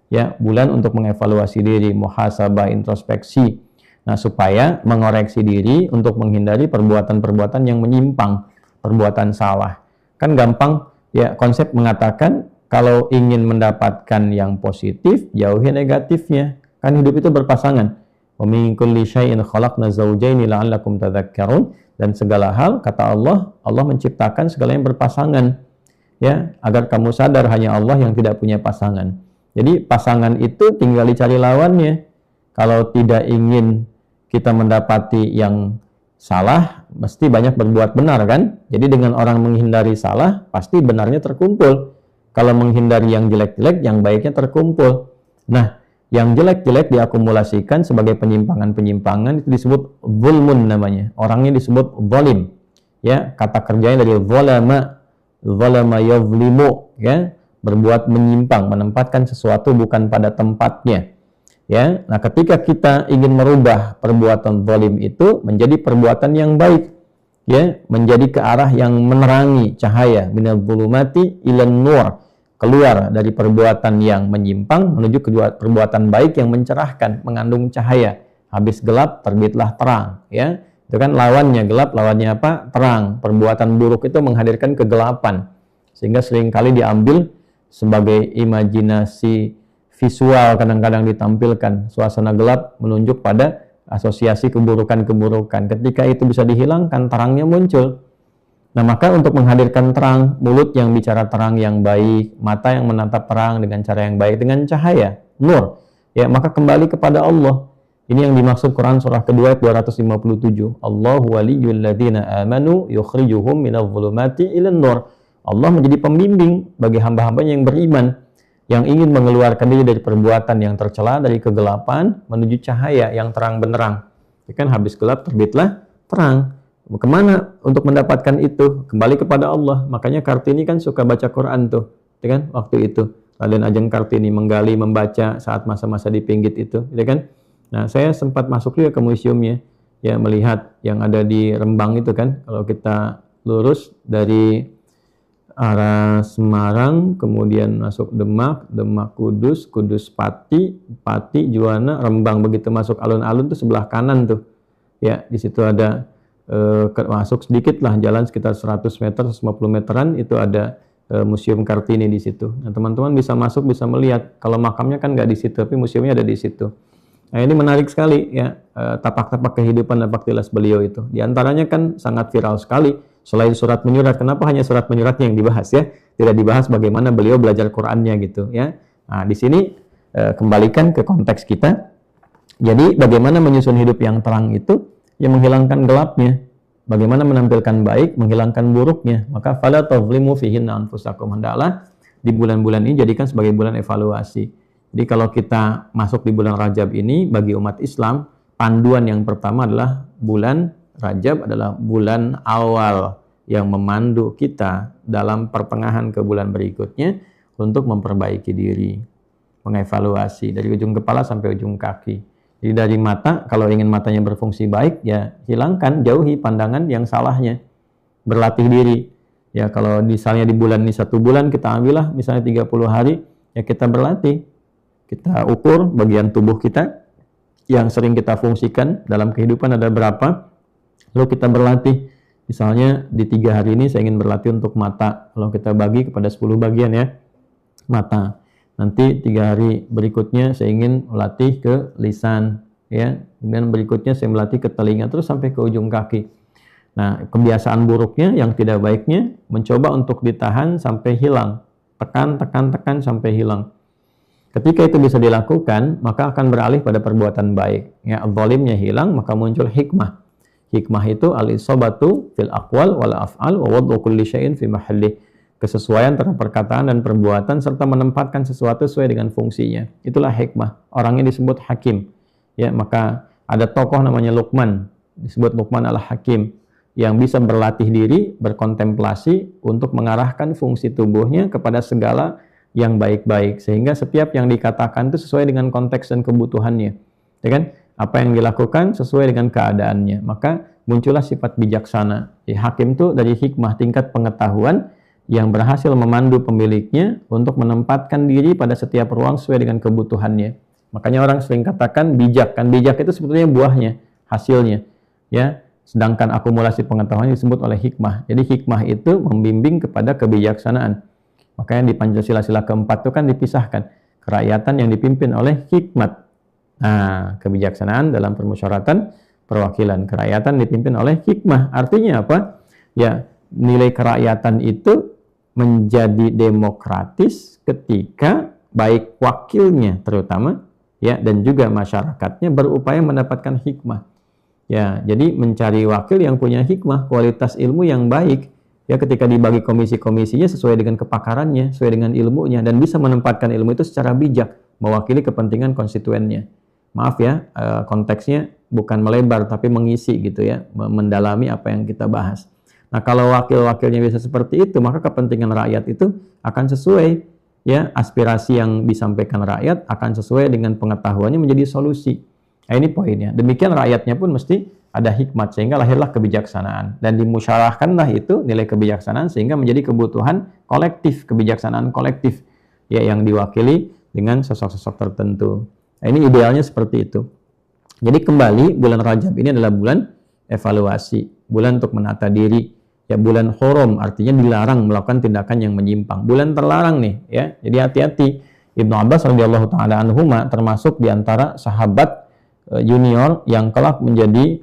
Ya, bulan untuk mengevaluasi diri, muhasabah, introspeksi. Nah, supaya mengoreksi diri untuk menghindari perbuatan-perbuatan yang menyimpang, perbuatan salah. Kan gampang ya, konsep mengatakan kalau ingin mendapatkan yang positif, jauhi negatifnya. Kan hidup itu berpasangan. Wa min kulli syai'in khalaqna zawjaini la'allakum tadhakkarun. Dan segala hal, kata Allah, Allah menciptakan segala yang berpasangan. Ya, agar kamu sadar hanya Allah yang tidak punya pasangan. Jadi pasangan itu tinggal dicari lawannya. Kalau tidak ingin kita mendapati yang salah, mesti banyak berbuat benar kan? Jadi dengan orang menghindari salah, pasti benarnya terkumpul. Kalau menghindari yang jelek-jelek, yang baiknya terkumpul. Nah, yang jelek-jelek diakumulasikan sebagai penyimpangan-penyimpangan, itu disebut zulmun namanya. Orangnya disebut zalim. Ya, kata kerjanya dari zalama yazlimu, ya, berbuat menyimpang, menempatkan sesuatu bukan pada tempatnya. Ya, nah ketika kita ingin merubah perbuatan zalim itu menjadi perbuatan yang baik, ya, menjadi ke arah yang menerangi cahaya, minal zulumati ilan nur, keluar dari perbuatan yang menyimpang menuju ke perbuatan baik yang mencerahkan, mengandung cahaya. Habis gelap terbitlah terang, ya. Itu kan lawannya gelap, lawannya apa? Terang. Perbuatan buruk itu menghadirkan kegelapan. Sehingga seringkali diambil sebagai imajinasi visual, kadang-kadang ditampilkan suasana gelap menunjuk pada asosiasi keburukan-keburukan. Ketika itu bisa dihilangkan, terangnya muncul. Nah, maka untuk menghadirkan terang, mulut yang bicara terang yang baik, mata yang menatap terang dengan cara yang baik, dengan cahaya, nur, ya, maka kembali kepada Allah. Ini yang dimaksud Quran surah kedua ayat 257. Allahu waliyyul ladzina amanu yukhrijuhum minadh dhulumati ilan nur. Allah menjadi pembimbing bagi hamba-hambanya yang beriman, yang ingin mengeluarkan diri dari perbuatan yang tercela, dari kegelapan menuju cahaya yang terang benderang. Ya kan, habis gelap terbitlah terang. Kemana untuk mendapatkan itu? Kembali kepada Allah. Makanya Kartini kan suka baca Quran tuh, ya kan? Waktu itu Raden Ajeng Kartini menggali, membaca saat masa-masa di Pinggit itu, ya kan? Nah, saya sempat masuk juga ke museumnya, ya, melihat yang ada di Rembang itu kan. Kalau kita lurus dari arah Semarang, kemudian masuk Demak, Demak Kudus, Kudus Pati, Pati Juwana, Rembang, begitu masuk alun-alun tuh sebelah kanan tuh, ya, di situ ada masuk sedikit lah, jalan sekitar 100 meter, 150 meteran, itu ada Museum Kartini di situ. Nah, teman-teman bisa masuk, bisa melihat. Kalau makamnya kan nggak di situ, tapi museumnya ada di situ. Nah, ini menarik sekali, ya, tapak-tapak kehidupan dan baktilas beliau itu. Di antaranya kan sangat viral sekali. Selain surat menyurat, kenapa hanya surat menyuratnya yang dibahas, ya? Tidak dibahas bagaimana beliau belajar Qur'annya gitu, ya. Nah, di sini kembalikan ke konteks kita. Jadi bagaimana menyusun hidup yang terang itu, yang menghilangkan gelapnya. Bagaimana menampilkan baik, menghilangkan buruknya. Maka fala tazlimu fihinna anfusakum. Hendaklah di bulan-bulan ini jadikan sebagai bulan evaluasi. Jadi kalau kita masuk di bulan Rajab ini, bagi umat Islam, panduan yang pertama adalah bulan Rajab adalah bulan awal yang memandu kita dalam pertengahan ke bulan berikutnya untuk memperbaiki diri, mengevaluasi dari ujung kepala sampai ujung kaki. Jadi dari mata, kalau ingin matanya berfungsi baik, ya hilangkan, jauhi pandangan yang salahnya. Berlatih diri. Ya kalau misalnya di bulan ini 1 bulan, kita ambillah misalnya 30 hari, ya kita berlatih. Kita ukur bagian tubuh kita yang sering kita fungsikan dalam kehidupan ada berapa. Lalu kita berlatih. Misalnya di 3 hari ini saya ingin berlatih untuk mata. Kalau kita bagi kepada 10 bagian ya, mata. Nanti 3 hari berikutnya saya ingin melatih ke lisan, ya. Kemudian berikutnya saya melatih ke telinga, terus sampai ke ujung kaki. Nah, kebiasaan buruknya, yang tidak baiknya, mencoba untuk ditahan sampai hilang. Tekan sampai hilang. Ketika itu bisa dilakukan, maka akan beralih pada perbuatan baik. Ya, zalimnya hilang, maka muncul hikmah. Hikmah itu al-isobatu fil aqwal wal af'al wa wad'u kulli syai'in fi mahallih. Kesesuaian terhadap perkataan dan perbuatan serta menempatkan sesuatu sesuai dengan fungsinya. Itulah hikmah. Orangnya disebut hakim. Ya, maka ada tokoh namanya Luqman, disebut Luqman al-Hakim, yang bisa berlatih diri, berkontemplasi untuk mengarahkan fungsi tubuhnya kepada segala yang baik-baik, sehingga setiap yang dikatakan itu sesuai dengan konteks dan kebutuhannya. Ya kan? Apa yang dilakukan sesuai dengan keadaannya. Maka muncullah sifat bijaksana. Hakim itu dari hikmah, tingkat pengetahuan yang berhasil memandu pemiliknya untuk menempatkan diri pada setiap ruang sesuai dengan kebutuhannya. Makanya orang sering katakan bijak, kan bijak itu sebetulnya buahnya, hasilnya, ya. Sedangkan akumulasi pengetahuan disebut oleh hikmah. Jadi hikmah itu membimbing kepada kebijaksanaan. Makanya di Pancasila sila keempat itu kan dipisahkan kerakyatan yang dipimpin oleh hikmat. Nah, kebijaksanaan dalam permusyawaratan perwakilan, kerakyatan dipimpin oleh hikmah. Artinya apa? Ya, nilai kerakyatan itu menjadi demokratis ketika baik wakilnya terutama ya dan juga masyarakatnya berupaya mendapatkan hikmah. Ya, jadi mencari wakil yang punya hikmah, kualitas ilmu yang baik ya ketika dibagi komisi-komisinya sesuai dengan kepakarannya, sesuai dengan ilmunya dan bisa menempatkan ilmu itu secara bijak mewakili kepentingan konstituennya. Maaf ya, konteksnya bukan melebar tapi mengisi gitu ya, mendalami apa yang kita bahas. Nah, kalau wakil-wakilnya bisa seperti itu, maka kepentingan rakyat itu akan sesuai, ya, aspirasi yang disampaikan rakyat akan sesuai dengan pengetahuannya menjadi solusi. Nah, ini poinnya. Demikian rakyatnya pun mesti ada hikmat, sehingga lahirlah kebijaksanaan. Dan dimusyawarahkanlah itu nilai kebijaksanaan sehingga menjadi kebutuhan kolektif, kebijaksanaan kolektif, ya, yang diwakili dengan sosok-sosok tertentu. Nah, ini idealnya seperti itu. Jadi kembali, bulan Rajab ini adalah bulan evaluasi, bulan untuk menata diri. Ya, bulan hurum artinya dilarang melakukan tindakan yang menyimpang. Bulan terlarang nih, ya. Jadi hati-hati. Ibnu Abbas radhiyallahu taala anhuma termasuk di antara sahabat junior yang kelak menjadi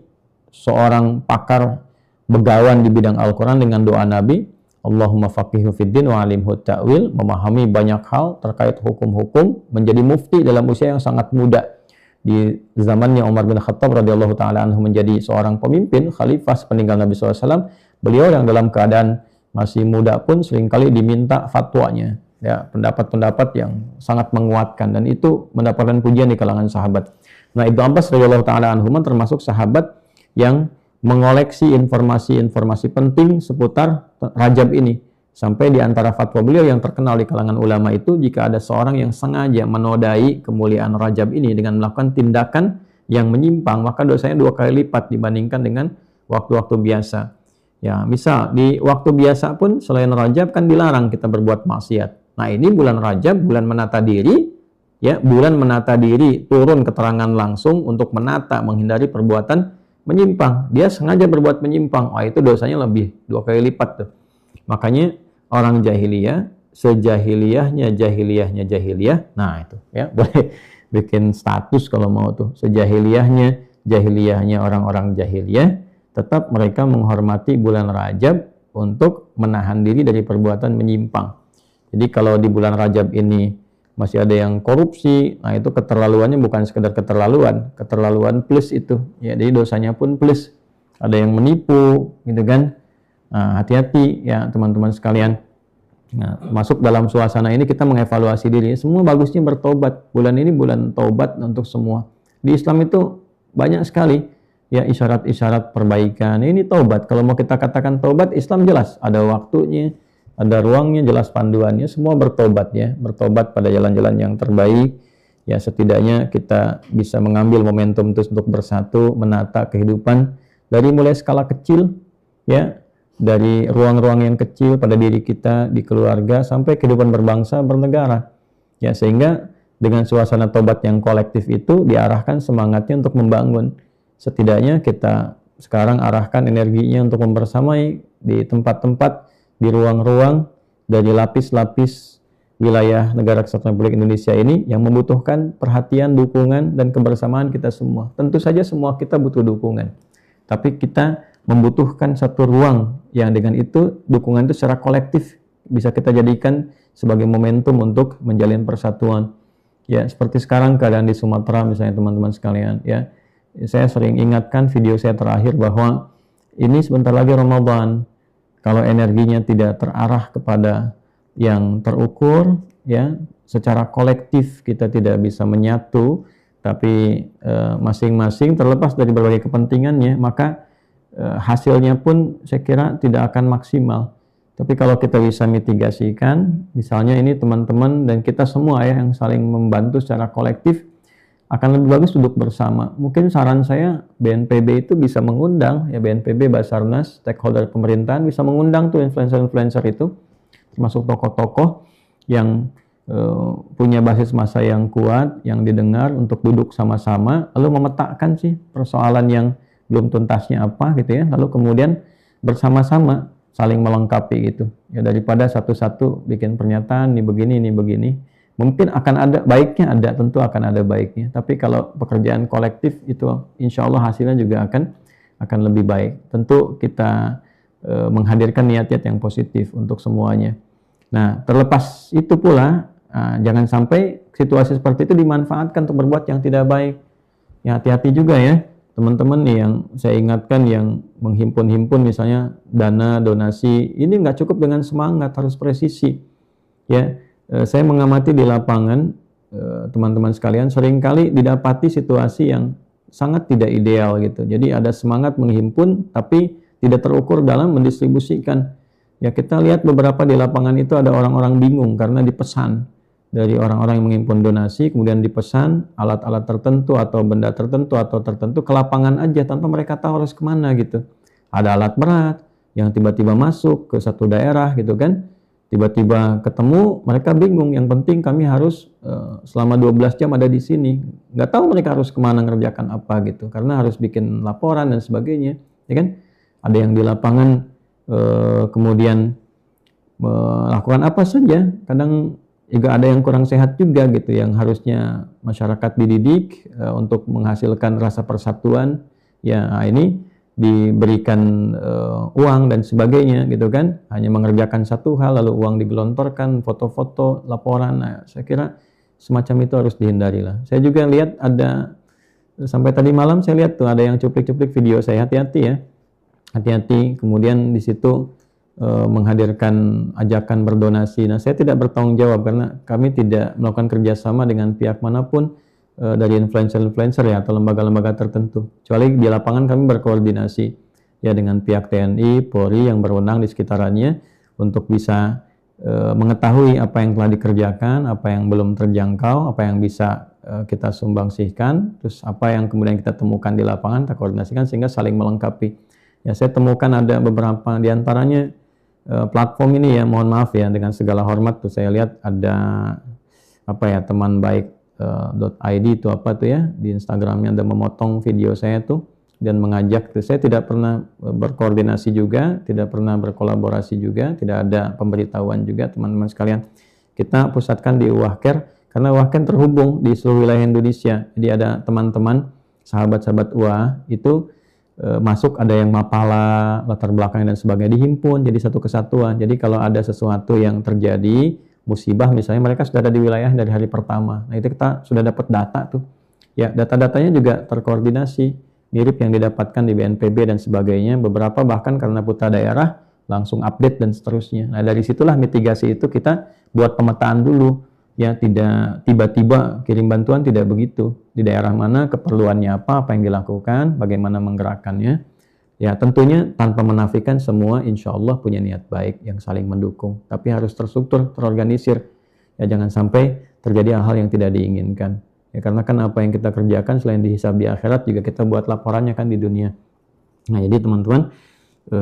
seorang pakar begawan di bidang Al-Qur'an dengan doa Nabi, Allahumma faqihu fiddin wa alimhu ta'wil, memahami banyak hal terkait hukum-hukum, menjadi mufti dalam usia yang sangat muda. Di zamannya Umar bin Khattab radhiyallahu taala anhu menjadi seorang pemimpin, khalifah sepeninggal Nabi SAW, beliau yang dalam keadaan masih muda pun seringkali diminta fatwanya, ya, pendapat-pendapat yang sangat menguatkan dan itu mendapatkan pujian di kalangan sahabat. Nah, Ibnu Abbas radhiyallahu taala anhuma termasuk sahabat yang mengoleksi informasi-informasi penting seputar Rajab ini. Sampai di antara fatwa beliau yang terkenal di kalangan ulama itu, jika ada seorang yang sengaja menodai kemuliaan Rajab ini dengan melakukan tindakan yang menyimpang, maka dosanya 2 kali lipat dibandingkan dengan waktu-waktu biasa. Ya, misal di waktu biasa pun selain Rajab kan dilarang kita berbuat maksiat. Nah, ini bulan Rajab, bulan menata diri, ya, bulan menata diri, turun keterangan langsung untuk menata, menghindari perbuatan menyimpang. Dia sengaja berbuat menyimpang, itu dosanya lebih 2 kali lipat tuh. Makanya orang jahiliyah, sejahiliyahnya jahiliyah. Nah, itu ya, boleh bikin status kalau mau tuh. Jahiliyahnya orang-orang jahiliyah, tetap mereka menghormati bulan Rajab untuk menahan diri dari perbuatan menyimpang. Jadi kalau di bulan Rajab ini masih ada yang korupsi. Nah, itu keterlaluannya bukan sekedar keterlaluan plus itu. Ya, jadi dosanya pun plus. Ada yang menipu, gitu kan. Nah, hati-hati ya teman-teman sekalian. Nah, masuk dalam suasana ini kita mengevaluasi diri. Semua bagusnya bertobat. Bulan ini bulan taubat untuk semua. Di Islam itu banyak sekali ya isyarat-isyarat perbaikan. Ini taubat. Kalau mau kita katakan taubat, Islam jelas ada waktunya, ada ruangnya, jelas panduannya. Semua bertobat ya, bertobat pada jalan-jalan yang terbaik. Ya setidaknya kita bisa mengambil momentum terus untuk bersatu, menata kehidupan dari mulai skala kecil ya, dari ruang-ruang yang kecil pada diri kita, di keluarga, sampai kehidupan berbangsa, bernegara. Ya, sehingga dengan suasana tobat yang kolektif itu diarahkan semangatnya untuk membangun. Setidaknya kita sekarang arahkan energinya untuk membersamai di tempat-tempat, di ruang-ruang, dari lapis-lapis wilayah negara Kesatuan Republik Indonesia ini yang membutuhkan perhatian, dukungan, dan kebersamaan kita semua. Tentu saja semua kita butuh dukungan. Tapi kita membutuhkan satu ruang yang dengan itu dukungan itu secara kolektif bisa kita jadikan sebagai momentum untuk menjalin persatuan. Ya, seperti sekarang keadaan di Sumatera misalnya teman-teman sekalian ya. Saya sering ingatkan video saya terakhir bahwa ini sebentar lagi Ramadan. Kalau energinya tidak terarah kepada yang terukur ya, secara kolektif kita tidak bisa menyatu, tapi masing-masing terlepas dari berbagai kepentingannya, maka hasilnya pun saya kira tidak akan maksimal. Tapi kalau kita bisa mitigasikan, misalnya ini teman-teman dan kita semua ya yang saling membantu secara kolektif, akan lebih bagus duduk bersama. Mungkin saran saya BNPB itu bisa mengundang ya, BNPB, Basarnas, stakeholder pemerintahan bisa mengundang tuh influencer-influencer itu, termasuk tokoh-tokoh yang punya basis massa yang kuat, yang didengar, untuk duduk sama-sama lalu memetakan sih persoalan yang belum tuntasnya apa gitu ya, lalu kemudian bersama-sama saling melengkapi gitu ya, daripada satu-satu bikin pernyataan ini begini. Mungkin akan ada baiknya, tentu akan ada baiknya, tapi kalau pekerjaan kolektif itu insya Allah hasilnya juga akan lebih baik. Tentu kita menghadirkan niat-niat yang positif untuk semuanya. Nah, terlepas itu pula jangan sampai situasi seperti itu dimanfaatkan untuk berbuat yang tidak baik. Ya, hati-hati juga ya teman-teman nih yang saya ingatkan, yang menghimpun-himpun misalnya dana, donasi, ini nggak cukup dengan semangat, harus presisi. Ya, saya mengamati di lapangan, teman-teman sekalian, seringkali didapati situasi yang sangat tidak ideal gitu. Jadi ada semangat menghimpun, tapi tidak terukur dalam mendistribusikan. Ya, kita lihat beberapa di lapangan itu ada orang-orang bingung karena dipesan dari orang-orang yang menghimpun donasi, kemudian dipesan alat-alat tertentu atau benda tertentu ke lapangan aja tanpa mereka tahu harus kemana gitu. Ada alat berat yang tiba-tiba masuk ke satu daerah gitu kan, tiba-tiba ketemu, mereka bingung. Yang penting kami harus selama 12 jam ada di sini. Nggak tahu mereka harus kemana, ngerjakan apa gitu, karena harus bikin laporan dan sebagainya, ya kan? Ada yang di lapangan kemudian melakukan apa saja, kadang juga ada yang kurang sehat juga gitu, yang harusnya masyarakat dididik untuk menghasilkan rasa persatuan ya, ini diberikan uang dan sebagainya gitu kan, hanya mengerjakan satu hal lalu uang digelontorkan, foto-foto, laporan. Nah, saya kira semacam itu harus dihindari lah. Saya juga lihat ada, sampai tadi malam saya lihat tuh ada yang cuplik-cuplik video saya, hati-hati ya, hati-hati. Kemudian di situ menghadirkan ajakan berdonasi. Nah, saya tidak bertanggung jawab karena kami tidak melakukan kerjasama dengan pihak manapun dari influencer-influencer ya atau lembaga-lembaga tertentu. Kecuali di lapangan kami berkoordinasi ya dengan pihak TNI, Polri yang berwenang di sekitarannya untuk bisa mengetahui apa yang telah dikerjakan, apa yang belum terjangkau, apa yang bisa kita sumbangsihkan, terus apa yang kemudian kita temukan di lapangan, kita koordinasikan sehingga saling melengkapi. Ya, saya temukan ada beberapa di antaranya platform ini ya, mohon maaf ya dengan segala hormat tuh, saya lihat ada apa ya, teman baik .id itu apa tuh ya, di Instagramnya ada memotong video saya tuh dan mengajak tuh. Saya tidak pernah berkoordinasi juga, tidak pernah berkolaborasi juga, tidak ada pemberitahuan juga teman-teman sekalian. Kita pusatkan di Uwahker karena Uwahker terhubung di seluruh wilayah Indonesia. Jadi ada teman-teman, sahabat-sahabat UA itu masuk, ada yang mapala, latar belakang dan sebagainya, dihimpun jadi satu kesatuan. Jadi kalau ada sesuatu yang terjadi, musibah misalnya, mereka sudah ada di wilayah dari hari pertama. Nah itu kita sudah dapat data tuh. Ya, data-datanya juga terkoordinasi, mirip yang didapatkan di BNPB dan sebagainya. Beberapa bahkan karena putra daerah langsung update dan seterusnya. Nah dari situlah mitigasi itu kita buat pemetaan dulu. Ya, tidak tiba-tiba kirim bantuan, tidak begitu. Di daerah mana, keperluannya apa yang dilakukan, bagaimana menggerakkannya. Ya, tentunya tanpa menafikan semua insya Allah punya niat baik yang saling mendukung. Tapi harus terstruktur, terorganisir. Ya, jangan sampai terjadi hal-hal yang tidak diinginkan. Ya, karena kan apa yang kita kerjakan selain dihisab di akhirat, juga kita buat laporannya kan di dunia. Nah, jadi teman-teman,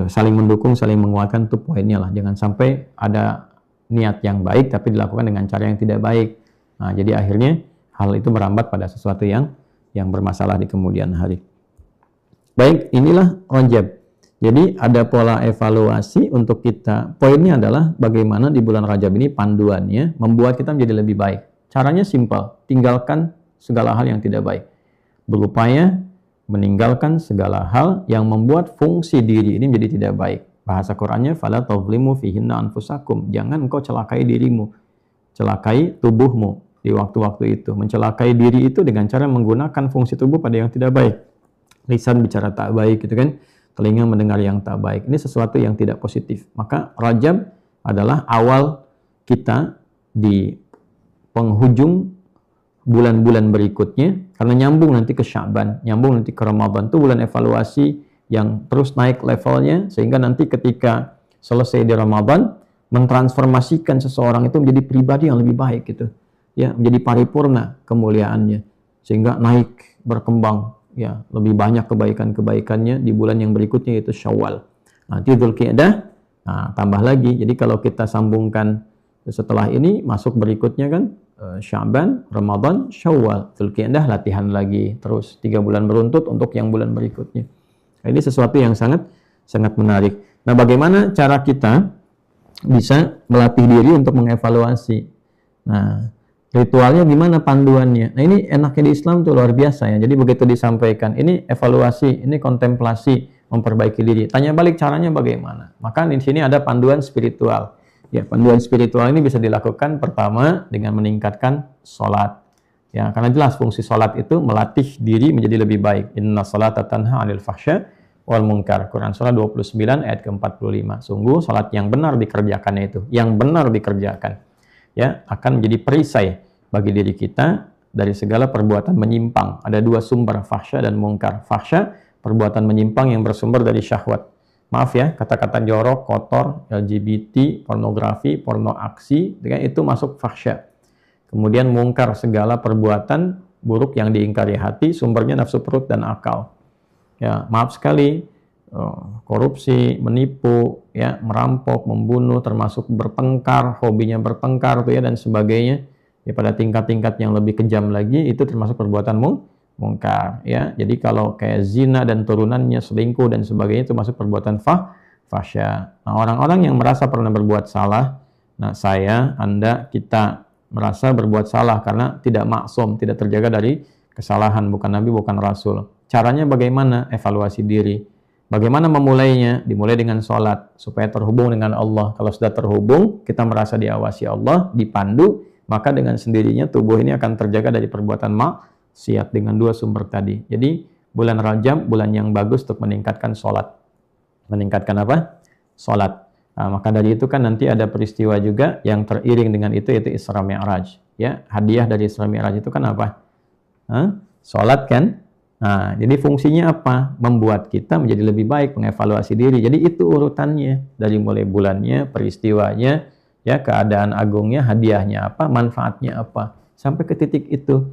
saling mendukung, saling menguatkan itu poinnya lah. Jangan sampai ada niat yang baik tapi dilakukan dengan cara yang tidak baik. Nah, jadi akhirnya hal itu merambat pada sesuatu yang bermasalah di kemudian hari. Baik, inilah Rajab. Jadi ada pola evaluasi untuk kita. Poinnya adalah bagaimana di bulan Rajab ini panduannya membuat kita menjadi lebih baik. Caranya simpel, tinggalkan segala hal yang tidak baik. Berupaya meninggalkan segala hal yang membuat fungsi diri ini menjadi tidak baik. Bahasa Qur'annya fala tadhlimu fihinna anfusakum. Jangan engkau celakai dirimu, celakai tubuhmu di waktu-waktu itu. Mencelakai diri itu dengan cara menggunakan fungsi tubuh pada yang tidak baik. Lisan bicara tak baik gitu kan, telinga mendengar yang tak baik. Ini sesuatu yang tidak positif. Maka Rajab adalah awal kita di penghujung bulan-bulan berikutnya, karena nyambung nanti ke Sya'ban, nyambung nanti ke Ramadan. Itu bulan evaluasi yang terus naik levelnya, sehingga nanti ketika selesai di Ramadan, mentransformasikan seseorang itu menjadi pribadi yang lebih baik gitu. Ya, menjadi paripurna kemuliaannya, sehingga naik, berkembang, ya, lebih banyak kebaikan-kebaikannya di bulan yang berikutnya, yaitu Syawal. Nanti Dzulqa'dah, tambah lagi. Jadi kalau kita sambungkan setelah ini, masuk berikutnya kan Sya'ban, Ramadan, Syawal, Dzulqa'dah, latihan lagi terus 3 bulan beruntut untuk yang bulan berikutnya. Nah, ini sesuatu yang sangat menarik. Nah, bagaimana cara kita bisa melatih diri untuk mengevaluasi? Nah, ritualnya gimana, panduannya? Nah, ini enaknya di Islam tuh luar biasa ya. Jadi begitu disampaikan, ini evaluasi, ini kontemplasi, memperbaiki diri. Tanya balik caranya bagaimana? Maka di sini ada panduan spiritual. Ya, panduan spiritual ini bisa dilakukan pertama dengan meningkatkan sholat. Ya, karena jelas fungsi sholat itu melatih diri menjadi lebih baik. Inna sholata tanha 'anil fahsya wal munkar. Quran surah 29 ayat ke-45. Sungguh sholat yang benar dikerjakannya itu, yang benar dikerjakan, ya, akan menjadi perisai bagi diri kita dari segala perbuatan menyimpang. Ada 2 sumber, fahsya dan munkar. Fahsya, perbuatan menyimpang yang bersumber dari syahwat. Maaf ya, kata-kata jorok, kotor, LGBT, pornografi, porno aksi, itu masuk fahsya. Kemudian mungkar, segala perbuatan buruk yang diingkari hati, sumbernya nafsu perut dan akal. Ya, maaf sekali, korupsi, menipu, ya, merampok, membunuh, termasuk bertengkar, hobinya bertengkar tuh ya, dan sebagainya. Ya, pada tingkat-tingkat yang lebih kejam lagi, itu termasuk perbuatan mungkar, ya. Jadi kalau kayak zina dan turunannya, selingkuh dan sebagainya, itu masuk perbuatan fahsya. Nah, orang-orang yang merasa pernah berbuat salah, nah saya, Anda, kita merasa berbuat salah karena tidak maksum, tidak terjaga dari kesalahan, bukan Nabi, bukan Rasul. Caranya bagaimana? Evaluasi diri. Bagaimana memulainya? Dimulai dengan sholat, supaya terhubung dengan Allah. Kalau sudah terhubung, kita merasa diawasi Allah, dipandu, maka dengan sendirinya tubuh ini akan terjaga dari perbuatan maksiat dengan 2 sumber tadi. Jadi, bulan Rajab, bulan yang bagus untuk meningkatkan sholat. Meningkatkan apa? Sholat. Nah, maka dari itu kan nanti ada peristiwa juga yang teriring dengan itu, yaitu Isra Mi'raj. Ya, hadiah dari Isra Mi'raj itu kan apa? Sholat kan? Nah, jadi fungsinya apa? Membuat kita menjadi lebih baik, mengevaluasi diri. Jadi itu urutannya, dari mulai bulannya, peristiwanya, ya, keadaan agungnya, hadiahnya apa, manfaatnya apa, sampai ke titik itu.